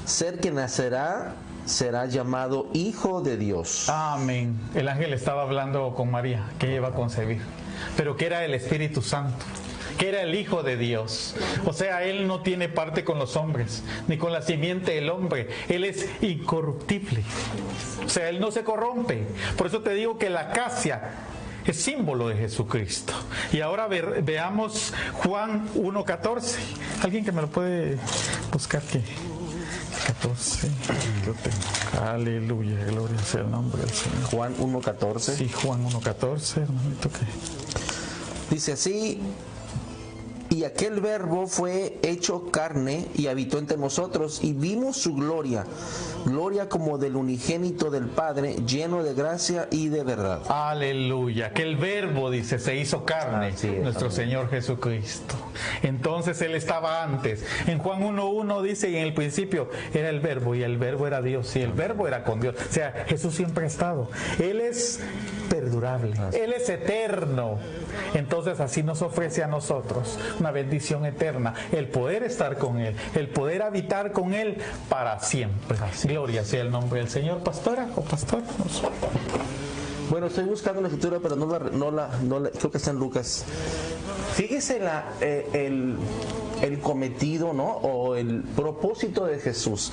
ser que nacerá será llamado Hijo de Dios. Amén. El ángel estaba hablando con María, que ella iba a concebir, pero que era el Espíritu Santo, que era el Hijo de Dios. O sea, Él no tiene parte con los hombres, ni con la simiente del hombre. Él es incorruptible. O sea, Él no se corrompe. Por eso te digo que la acacia es símbolo de Jesucristo. Y ahora veamos Juan 1:14. ¿Alguien que me lo puede buscar aquí? 14. Yo tengo. Aleluya, gloria sea el nombre del Señor. Juan 1:14. Sí, Juan 1:14, hermanito, que Dice así: y aquel verbo fue hecho carne y habitó entre nosotros, y vimos su gloria, gloria como del unigénito del Padre, lleno de gracia y de verdad. aleluya, que el verbo, dice, se hizo carne, Así es, nuestro amén. Señor Jesucristo. Entonces Él estaba antes. En Juan 1:1 dice, y en el principio era el verbo, y el verbo era Dios, y el verbo era con Dios. O sea, Jesús siempre ha estado. Él es perdurable, Él es eterno. Entonces así nos ofrece a nosotros una bendición eterna, el poder estar con Él, el poder habitar con Él para siempre. Gloria sea el nombre del Señor. Pastora o pastor, no sé. Bueno, estoy buscando la escritura, pero no la creo que está en Lucas. Fíjese el cometido, ¿no? O el propósito de Jesús.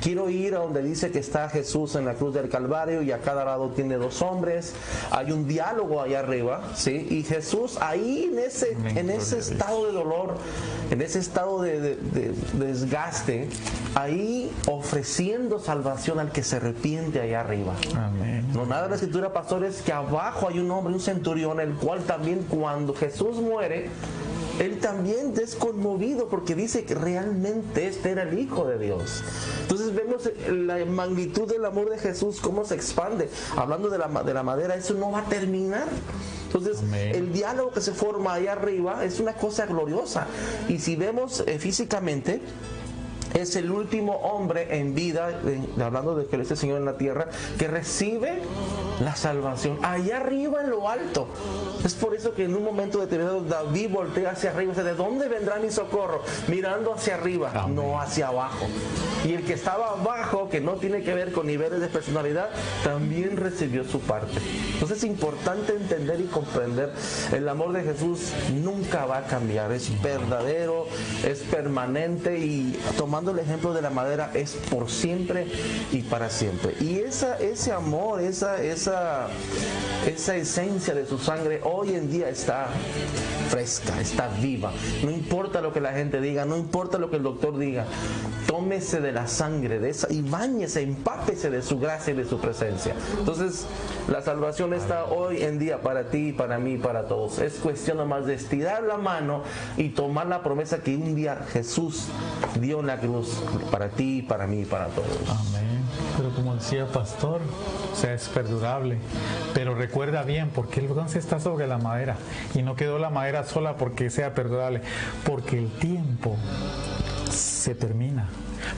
Quiero ir a donde dice que está Jesús en la cruz del Calvario y a cada lado tiene dos hombres. Hay un diálogo allá arriba, ¿sí? Y Jesús ahí en ese estado de dolor, en ese estado de desgaste, ahí ofreciendo salvación al que se arrepiente allá arriba. Amén. No, nada de la escritura, pastor, es que abajo hay un hombre, un centurión, el cual también cuando Jesús muere, él también es conmovido porque dice que realmente este era el Hijo de Dios. Entonces vemos la magnitud del amor de Jesús, cómo se expande. Hablando de la madera, eso no va a terminar. Entonces, Amén. el diálogo que se forma ahí arriba es una cosa gloriosa. Y si vemos físicamente, es el último hombre en vida, hablando de que este Señor en la tierra, que recibe la salvación allá arriba en lo alto. Es por eso que en un momento determinado David voltea hacia arriba y dice: ¿de dónde vendrá mi socorro? Mirando hacia arriba, Amén. no hacia abajo. Y el que estaba abajo, que no tiene que ver con niveles de personalidad, también recibió su parte. Entonces es importante entender y comprender: el amor de Jesús nunca va a cambiar, es verdadero, es permanente, y tomando el ejemplo de la madera, es por siempre y para siempre. Y ese amor, esa esencia de su sangre hoy en día está fresca, está viva. No importa lo que la gente diga, no importa lo que el doctor diga, tómese de la sangre de esa y báñese, empápese de su gracia y de su presencia. Entonces, la salvación está hoy en día para ti, para mí, para todos. Es cuestión nomás de estirar la mano y tomar la promesa que un día Jesús dio en la cruz para ti, para mí, para todos. Amén. Pero como decía el pastor, o sea, es perdurable. Pero recuerda bien, porque el bronce está sobre la madera y no quedó la madera sola porque sea perdurable, porque el tiempo se termina.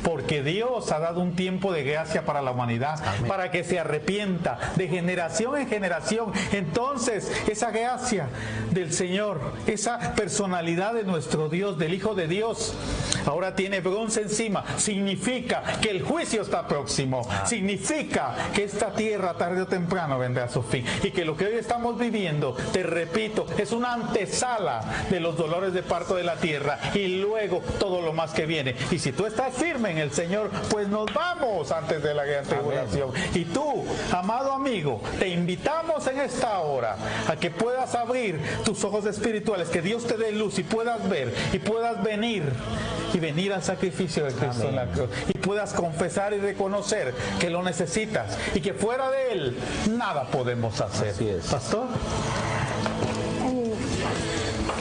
Porque Dios ha dado un tiempo de gracia para la humanidad, Amén, para que se arrepienta de generación en generación. Entonces, esa gracia del Señor, esa personalidad de nuestro Dios, del Hijo de Dios, ahora tiene bronce encima. Significa que el juicio está próximo. Significa que esta tierra tarde o temprano vendrá a su fin. Y que lo que hoy estamos viviendo, te repito, es una antesala de los dolores de parto de la tierra y luego todo lo más que viene. Y si tú estás firme en el Señor, pues nos vamos antes de la gran tribulación. Y tú, amado amigo, te invitamos en esta hora a que puedas abrir tus ojos espirituales, que Dios te dé luz y puedas ver y puedas venir al sacrificio de Cristo, Amén, en la cruz, y puedas confesar y reconocer que lo necesitas y que fuera de Él nada podemos hacer. Así es. Pastor.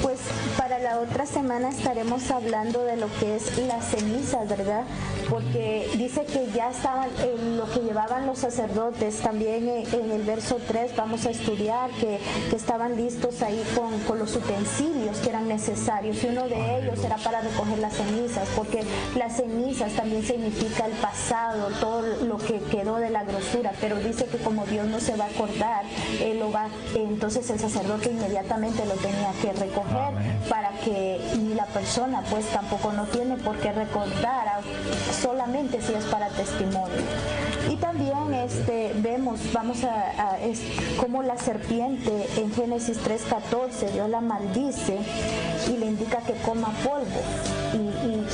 Pues para la la otra semana estaremos hablando de lo que es las cenizas, ¿verdad? Porque dice que ya estaban lo que llevaban los sacerdotes. También en el verso 3 vamos a estudiar que estaban listos ahí con los utensilios que eran necesarios, y uno de ellos era para recoger las cenizas, porque las cenizas también significa el pasado, todo lo que quedó de la grosura, pero dice que como Dios no se va a acordar, entonces el sacerdote inmediatamente lo tenía que recoger. Para que ni la persona pues tampoco no tiene por qué recordar, solamente si es para testimonio. Y también vamos a como la serpiente en Génesis 3:14, Dios la maldice y le indica que coma polvo,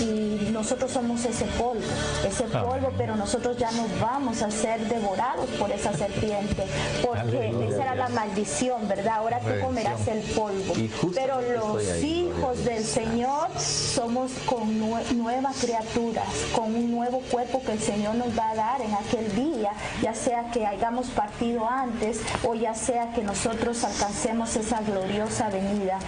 y nosotros somos ese polvo, pero nosotros ya no vamos a ser devorados por esa serpiente, porque esa era la maldición, ¿verdad? Ahora tú comerás el polvo. Pero los hijos del Señor somos con nuevas criaturas, con un nuevo cuerpo que el Señor nos va a dar en aquel día, ya sea que hayamos partido antes o ya sea que nosotros alcancemos esa gloriosa venida.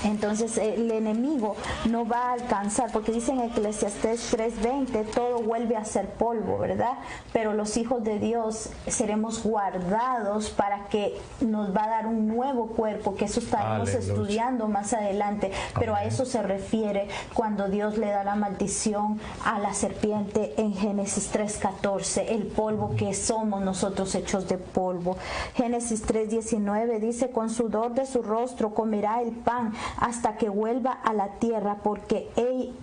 Entonces el enemigo no va a alcanzar, porque dice en Eclesiastés 3:20, todo vuelve a ser polvo, ¿verdad? Pero los hijos de Dios seremos guardados para que nos va a dar un nuevo cuerpo, que eso estaremos estudiando más adelante, pero a eso se refiere cuando Dios le da la maldición a la serpiente en Génesis 3:14, el polvo que somos nosotros hechos de polvo. Génesis 3:19 dice, con sudor de su rostro comerá el pan hasta que vuelva a la tierra, porque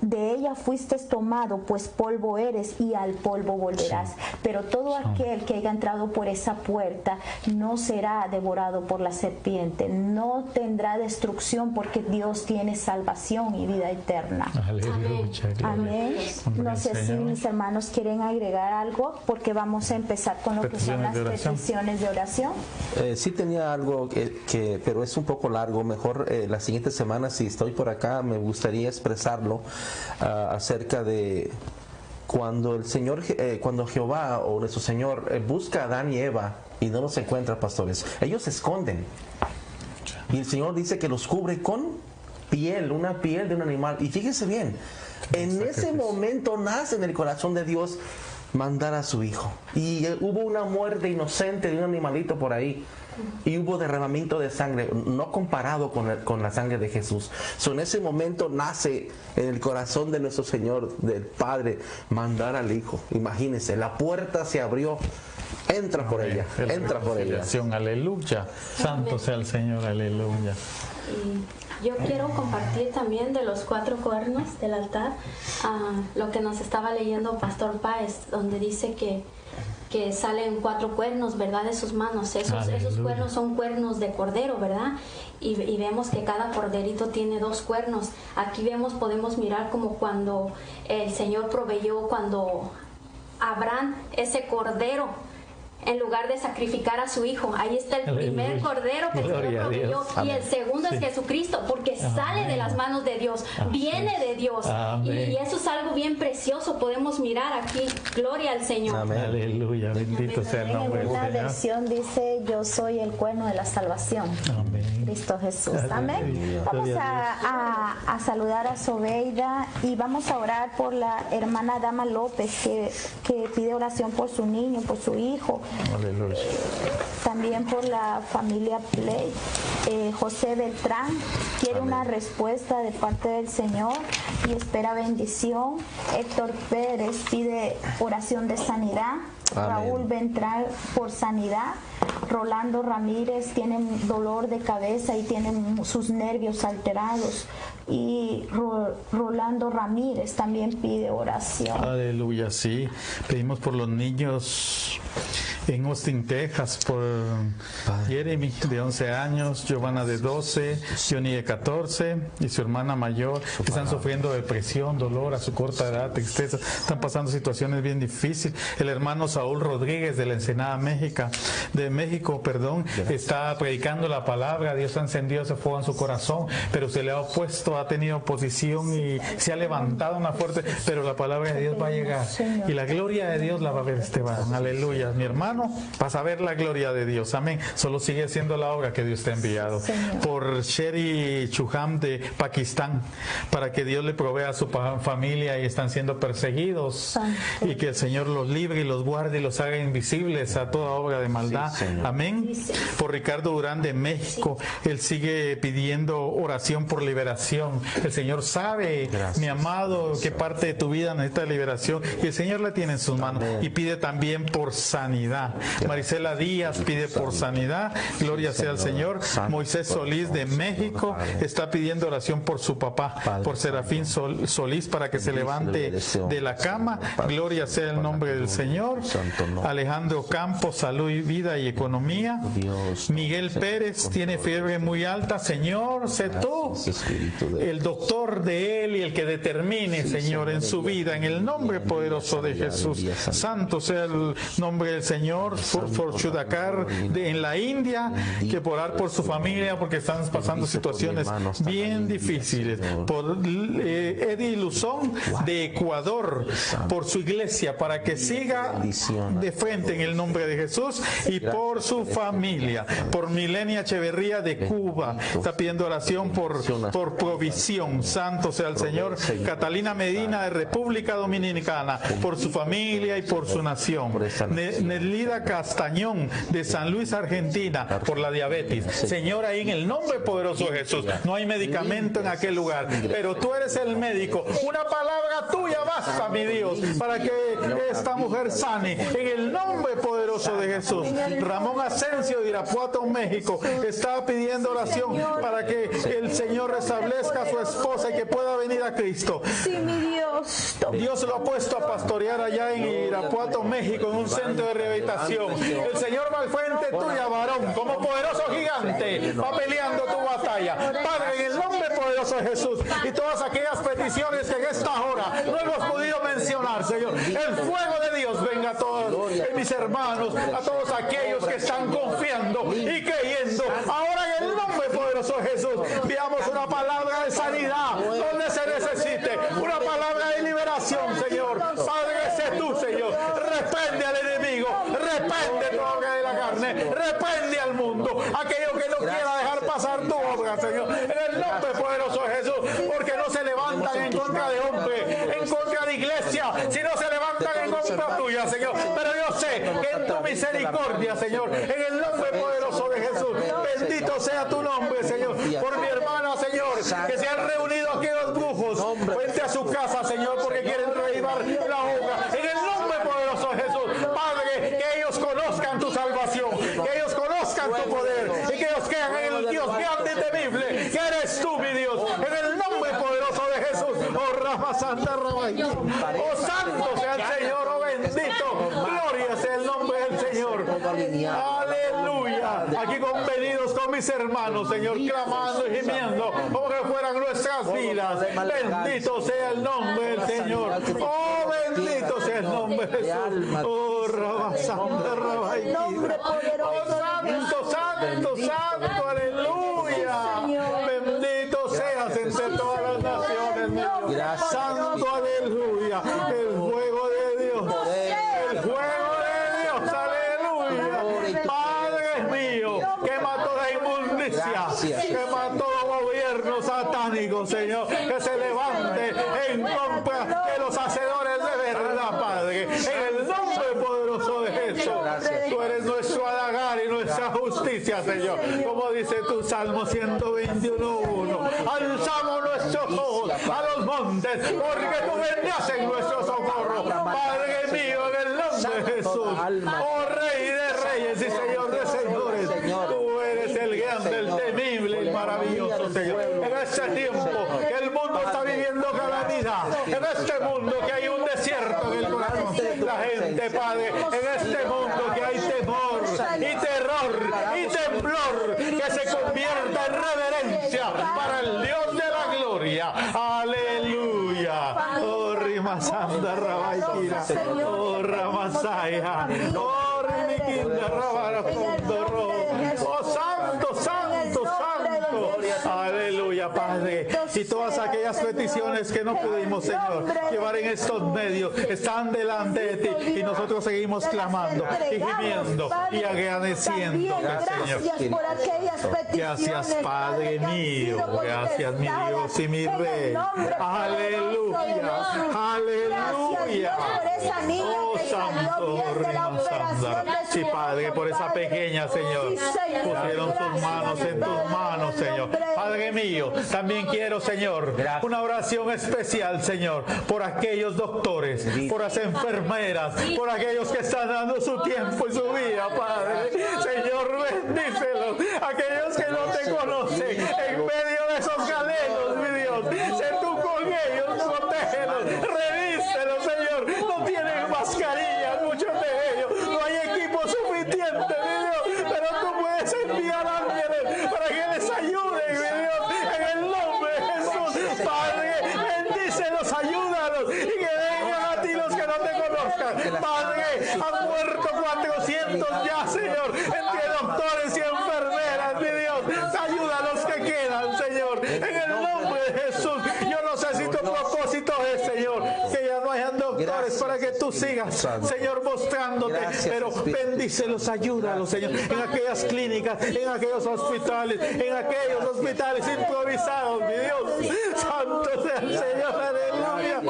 de ella fuiste tomado, pues polvo eres y al polvo volverás. Pero todo aquel que haya entrado por esa puerta no será devorado por la serpiente, no tendrá destrucción, porque Dios tiene salvación y vida eterna. Amén. No sé si mis hermanos quieren agregar algo, porque vamos a empezar con lo que son las peticiones de oración. Sí tenía algo pero es un poco largo. Mejor la siguiente semana, si estoy por acá, me gustaría expresarlo acerca de cuando el Señor, cuando Jehová o nuestro Señor busca a Adán y Eva y no los encuentra, pastores. Ellos se esconden y el Señor dice que los cubre con piel, una piel de un animal. Y fíjese bien, en ese momento nace en el corazón de Dios mandar a su hijo, y hubo una muerte inocente de un animalito por ahí, y hubo derramamiento de sangre, no comparado con la sangre de Jesús. En ese momento nace en el corazón de nuestro Señor, del Padre, mandar al Hijo. Imagínense, la puerta se abrió, entra por ella, entra por ella. Aleluya, santo sea el Señor, aleluya. Yo quiero compartir también de los 4 cuernos del altar, lo que nos estaba leyendo Pastor Páez, donde dice que salen 4 cuernos, ¿verdad?, de sus manos. Esos cuernos son cuernos de cordero, ¿verdad? Y vemos que cada corderito tiene 2 cuernos. Aquí podemos mirar como cuando el Señor proveyó, cuando Abraham, ese cordero, en lugar de sacrificar a su hijo, ahí está el primer cordero que el Señor proveyó, y el segundo es Jesucristo, porque sale de las manos de Dios, viene de Dios, y eso es algo bien precioso. Podemos mirar aquí, gloria al Señor. Amén. Aleluya, bendito sea el nombre del Señor. En una versión dice, yo soy el cuerno de la salvación. Amén. Cristo Jesús. Amén. Vamos a saludar a Sobeida y vamos a orar por la hermana Dama López, que pide oración por su niño, por su hijo. Aleluya. También por la familia Play. José Beltrán quiere una respuesta de parte del Señor y espera bendición. Héctor Pérez pide oración de sanidad. Amén. Raúl Beltrán por sanidad. Rolando Ramírez tiene dolor de cabeza y tiene sus nervios alterados. Y Rolando Ramírez también pide oración. Aleluya, sí. Pedimos por los niños en Austin, Texas, por Jeremy de 11 años, Giovanna de 12, Johnny de 14 y su hermana mayor, que están sufriendo depresión, dolor a su corta edad, tristeza, están pasando situaciones bien difíciles. El hermano Saúl Rodríguez de la Ensenada, México, está predicando la palabra. Dios ha encendido ese fuego en su corazón, pero se le ha opuesto, ha tenido oposición y se ha levantado una fuerte, pero la palabra de Dios va a llegar y la gloria de Dios la va a ver este varón. Aleluya, mi hermano, vas a ver la gloria de Dios. Amén. Solo solo sigue haciendo la obra que Dios te ha enviado. Por Sherry Chuham de Pakistán, para que Dios le provea a su familia y están siendo perseguidos, y que el Señor los libre y los guarde y los haga invisibles a toda obra de maldad. Amén. Por Ricardo Durán de México, él sigue pidiendo oración por liberación. El Señor sabe, mi amado, qué parte de tu vida necesita liberación, y el Señor la tiene en sus manos. Y pide también por sanidad. Marisela Díaz pide por sanidad. Gloria sea al Señor. Moisés Solís de México está pidiendo oración por su papá, por Serafín Solís, para que se levante de la cama. Gloria sea el nombre del Señor. Alejandro Campos, salud y vida y economía. Miguel Pérez tiene fiebre muy alta. Señor, sé tú el doctor de él y el que determine, Señor, en su vida, en el nombre poderoso de Jesús. Santo sea el nombre del Señor. Por Chudakar en la India, que orar por su familia, porque están pasando situaciones bien difíciles. Por Eddie Luzón de Ecuador, por su iglesia, para que siga de frente en el nombre de Jesús, y por su familia. Por Milenia Echeverría de Cuba, está pidiendo oración por provisión. Santo sea el Señor. Catalina Medina de República Dominicana, por su familia y por su nación. Nelida Castañón de San Luis, Argentina, por la diabetes. Señor, ahí en el nombre poderoso de Jesús, no hay medicamento en aquel lugar, pero tú eres el médico. Una palabra tuya basta, mi Dios, para que esta mujer sane en el nombre poderoso de Jesús. Ramón Asensio de Irapuato, México, está pidiendo oración para que el Señor restablezca a su esposa y que pueda venir a Cristo. Sí, mi Dios. Dios lo ha puesto a pastorear allá en Irapuato, México, en un centro de rehabilitación. El Señor va al frente tuya, varón, como poderoso gigante, va peleando tu batalla. Padre, en el nombre poderoso de Jesús, y todas aquellas peticiones que en esta hora no hemos podido mencionar, Señor, el fuego de Dios venga a todos mis hermanos, a todos aquellos que están confiando y creyendo. Ahora, en el nombre poderoso de Jesús, veamos una palabra de sanidad donde se necesite, una palabra de liberación, Señor. Padre, sé tú, Señor. Reprende al enemigo, reprende toda obra de la carne, reprende al mundo, aquello que no quiera dejar pasar tu obra, Señor, en el nombre poderoso de Jesús, porque no se levantan en contra de hombre, en contra de iglesia, sino se levantan en contra tuya, Señor. Pero yo sé que en tu misericordia, Señor, en el nombre poderoso de Jesús, bendito sea tu nombre, Señor. Por mi hermana, Señor, que se han reunido aquí los brujos frente a su casa, Señor, porque quieren revivar la obra, en el nombre poderoso de Jesús. Padre, que ellos conozcan tu salvación, que ellos conozcan tu poder, y que ellos crean en el Dios grande y temible, que eres tú, mi Dios, en el nombre poderoso de Jesús. Oh, Rafa Santa Rabai. Oh, santo sea el Señor, oh, bendito. Gloria sea el nombre del Señor. Aleluya. Aquí convenidos con mis hermanos, Señor, clamando y gimiendo como que fueran nuestras vidas. Bendito sea el nombre del Señor. Oh, bendito sea el nombre de Jesús. Oh, Rafa Santa Rabai. Oh, santo, santo, santo, aleluya. Bendito seas entre todas las naciones, mi Dios. Santo, aleluya. El fuego de Dios. El fuego de Dios, aleluya. Padre mío, quema toda inmundicia, quema todo gobierno satánico, Señor, que se levante en contra de los hacedores de verdad, Padre, en el nombre poderoso de Jesús. Tú eres nuestro adagar y nuestra justicia, Señor, como dice tu Salmo 121:1. Alzamos nuestros ojos a los montes, porque tú vendrás en nuestro socorro. Padre mío, en el nombre de Jesús, oh Rey de reyes y Señor de señores, tú eres el grande, el temible y maravilloso, Señor. En este tiempo que el mundo está viviendo calamidad, en este mundo que hay un desierto en el corazón de la gente, Padre, en este mundo que hay temor y terror y temblor, que se convierta en reverencia para el Dios de la gloria. Aleluya. Oh, Rimasanda Rabaikira. Oh, Ramasaya. Oh, Rimikinda Rabarafondo. Oh, santo, santo, santo. Aleluya, Padre. Padre, y todas aquellas peticiones que no pudimos, Señor, llevar en estos medios, están delante de ti, y nosotros seguimos clamando y gimiendo y agradeciendo, Señor. Gracias, Padre mío, gracias, mi Dios y mi Rey. Aleluya, aleluya. Oh, santo, sí, Padre, por esa pequeña, Señor, pusieron sus manos en tus manos, Señor. Padre mío, también quiero, Señor, una oración especial, Señor, por aquellos doctores, por las enfermeras, por aquellos que están dando su tiempo y su vida, Padre. Señor, bendícelos. Aquellos que no te conocen, en medio de esos galenos, mi Dios, sé tú con ellos, protégelos, revístelos, Señor. No tienen mascarillas, muchos de ellos, no hay equipo suficiente, mi Dios, pero tú puedes enviar ángeles para que les ayuden, mi Dios, en el nombre de Jesús. Padre, bendícelos, ayúdalos y que vengan a ti los que no te conozcan. Padre, han muerto 400 ya, Señor, entre doctores y enfermeras, mi Dios. Ayuda a los que quedan, Señor, en el nombre de Jesús. Yo no sé si tu propósito es, Señor, que ya no hayan doctores para que tú sigas, Señor, mostrándote, pero bendícelos, ayúdalos, Señor, en aquellas clínicas, en aquellos hospitales, improvisados, mi Dios. Santo sea el Señor, aleluya.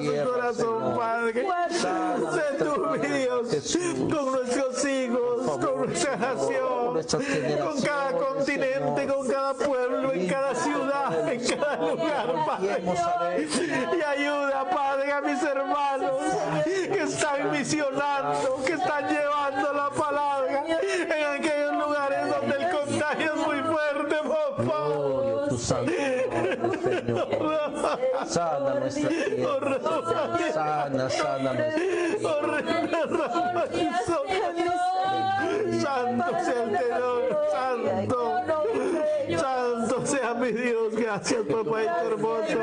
Su corazón, Padre. Sé tú, mi Dios, con nuestros hijos, con nuestra nación, con cada continente, con cada pueblo, en cada ciudad, en cada lugar, Padre. Y ayuda, Padre, a mis hermanos que están misionando, que están llevando la palabra en aquellos lugares donde el contagio es muy fuerte, papá. Sana nuestra tierra. Sana nuestra Santo sea el Señor, santo sea mi Dios. Gracias, papá hermoso,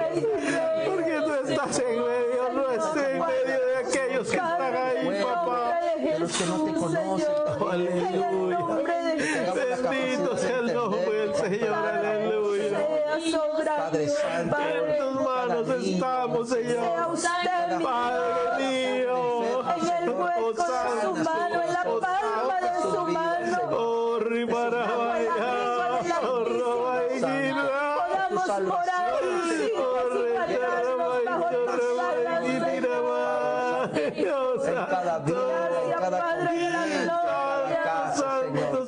porque tú estás en medio nuestro, en medio de aquellos que están ahí, papá, de los que no te conocen. Aleluya. Bendito sea el nombre del Señor, aleluya. Padre Santo, En tus manos estamos, Señor. Padre mío, En el hueco de su mano, en la palma de su mano. oh, ribarabaya, oh, robaiguina, Podamos orar en cada vida, en cada casa, Señor.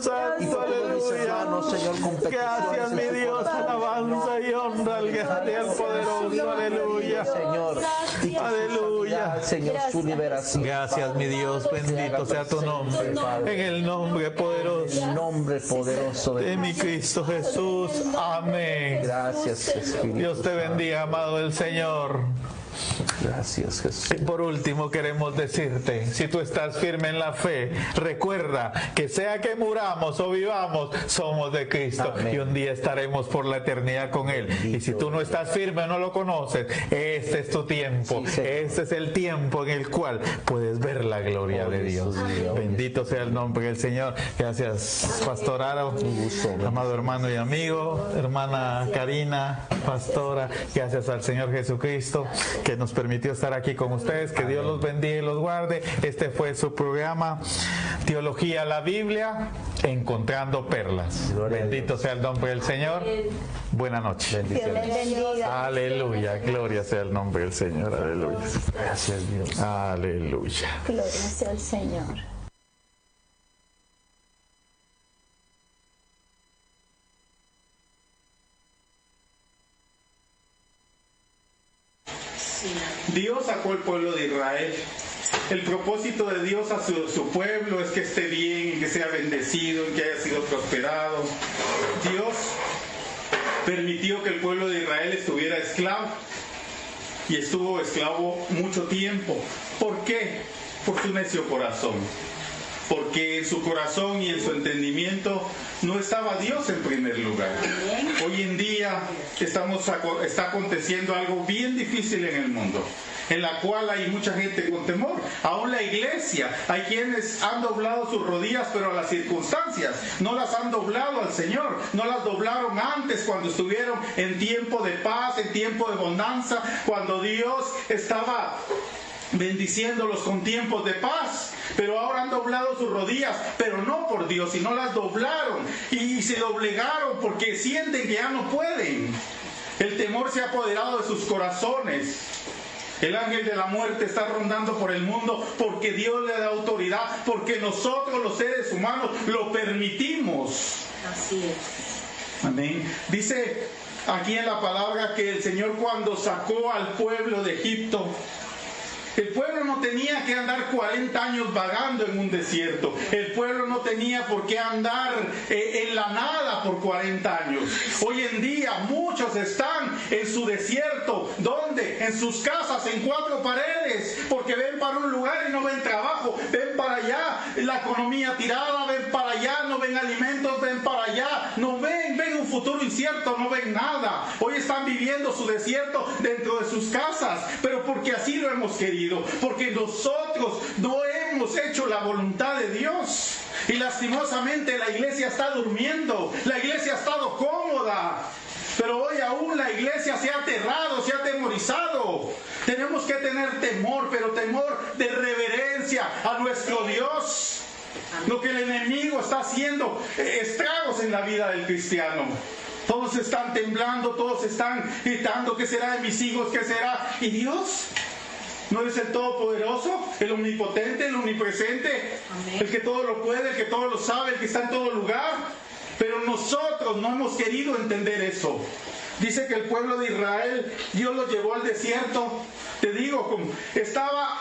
Señor, con gracias, mi Dios, alabanza y honra al grande, al poderoso, aleluya, Señor. Aleluya. Señor, su liberación. Gracias, mi Dios, bendito sea tu nombre, en el nombre poderoso, En nombre poderoso de mi Cristo Jesús, amén. Gracias, Espíritu. Dios te bendiga, amado del Señor. Gracias, Jesús. Y por último queremos decirte, si tú estás firme en la fe, recuerda que sea que muramos o vivamos, somos de Cristo. Amén. Y un día estaremos por la eternidad con Él. Y si tú no estás firme o no lo conoces, este es tu tiempo. Sí, Este es el tiempo en el cual puedes ver la gloria de Dios. Bendito sea el nombre del Señor. Gracias, Pastor Aro, amado hermano y amigo, hermana Karina, pastora. Gracias al Señor Jesucristo que nos permitió estar aquí con ustedes. Que Dios los bendiga y los guarde. Este fue su programa Teología la Biblia, Encontrando Perlas. Bendito sea el nombre del Señor. Buenas noches. Dios les bendiga. Aleluya. Gloria sea el nombre del Señor. Aleluya. Gracias, Dios. Aleluya. Gloria sea al Señor. Dios sacó al pueblo de Israel. El propósito de Dios a su pueblo es que esté bien y que sea bendecido y que haya sido prosperado. Dios permitió que el pueblo de Israel estuviera esclavo y estuvo esclavo mucho tiempo. ¿Por qué? Por su necio corazón. Porque en su corazón y en su entendimiento no estaba Dios en primer lugar. Hoy en día está aconteciendo algo bien difícil en el mundo, en la cual hay mucha gente con temor. Aún la iglesia, hay quienes han doblado sus rodillas, pero a las circunstancias, no las han doblado al Señor, no las doblaron antes cuando estuvieron en tiempo de paz, en tiempo de bonanza, cuando Dios estaba bendiciéndolos con tiempos de paz. Pero ahora han doblado sus rodillas, pero no por Dios, sino las doblaron y se doblegaron porque sienten que ya no pueden. El temor se ha apoderado de sus corazones. El ángel de la muerte está rondando por el mundo porque Dios le da autoridad, porque nosotros los seres humanos lo permitimos. Así es. Amén. Dice aquí en la palabra que el Señor, cuando sacó al pueblo de Egipto, el pueblo no tenía que andar 40 años vagando en un desierto. El pueblo no tenía por qué andar en la nada por 40 años. Hoy en día muchos están en su desierto. ¿Dónde? En sus casas, en 4 paredes. Porque ven para un lugar y no ven trabajo. Ven para allá, la economía tirada. Ven para allá, no ven alimentos. Ven para allá, no ven un futuro incierto. No ven nada. Hoy están viviendo su desierto dentro de sus casas. Pero porque así lo hemos querido. Porque nosotros no hemos hecho la voluntad de Dios. Y lastimosamente la iglesia está durmiendo. La iglesia ha estado cómoda. Pero hoy aún la iglesia se ha aterrado, se ha atemorizado. Tenemos que tener temor, pero temor de reverencia a nuestro Dios. Lo que el enemigo está haciendo, estragos en la vida del cristiano. Todos están temblando, todos están gritando: ¿qué será de mis hijos? ¿Qué será? ¿Y Dios? ¿No eres el Todopoderoso, el Omnipotente, el Omnipresente? Amén. El que todo lo puede, el que todo lo sabe, el que está en todo lugar. Pero nosotros no hemos querido entender eso. Dice que el pueblo de Israel, Dios los llevó al desierto. Te digo, estaba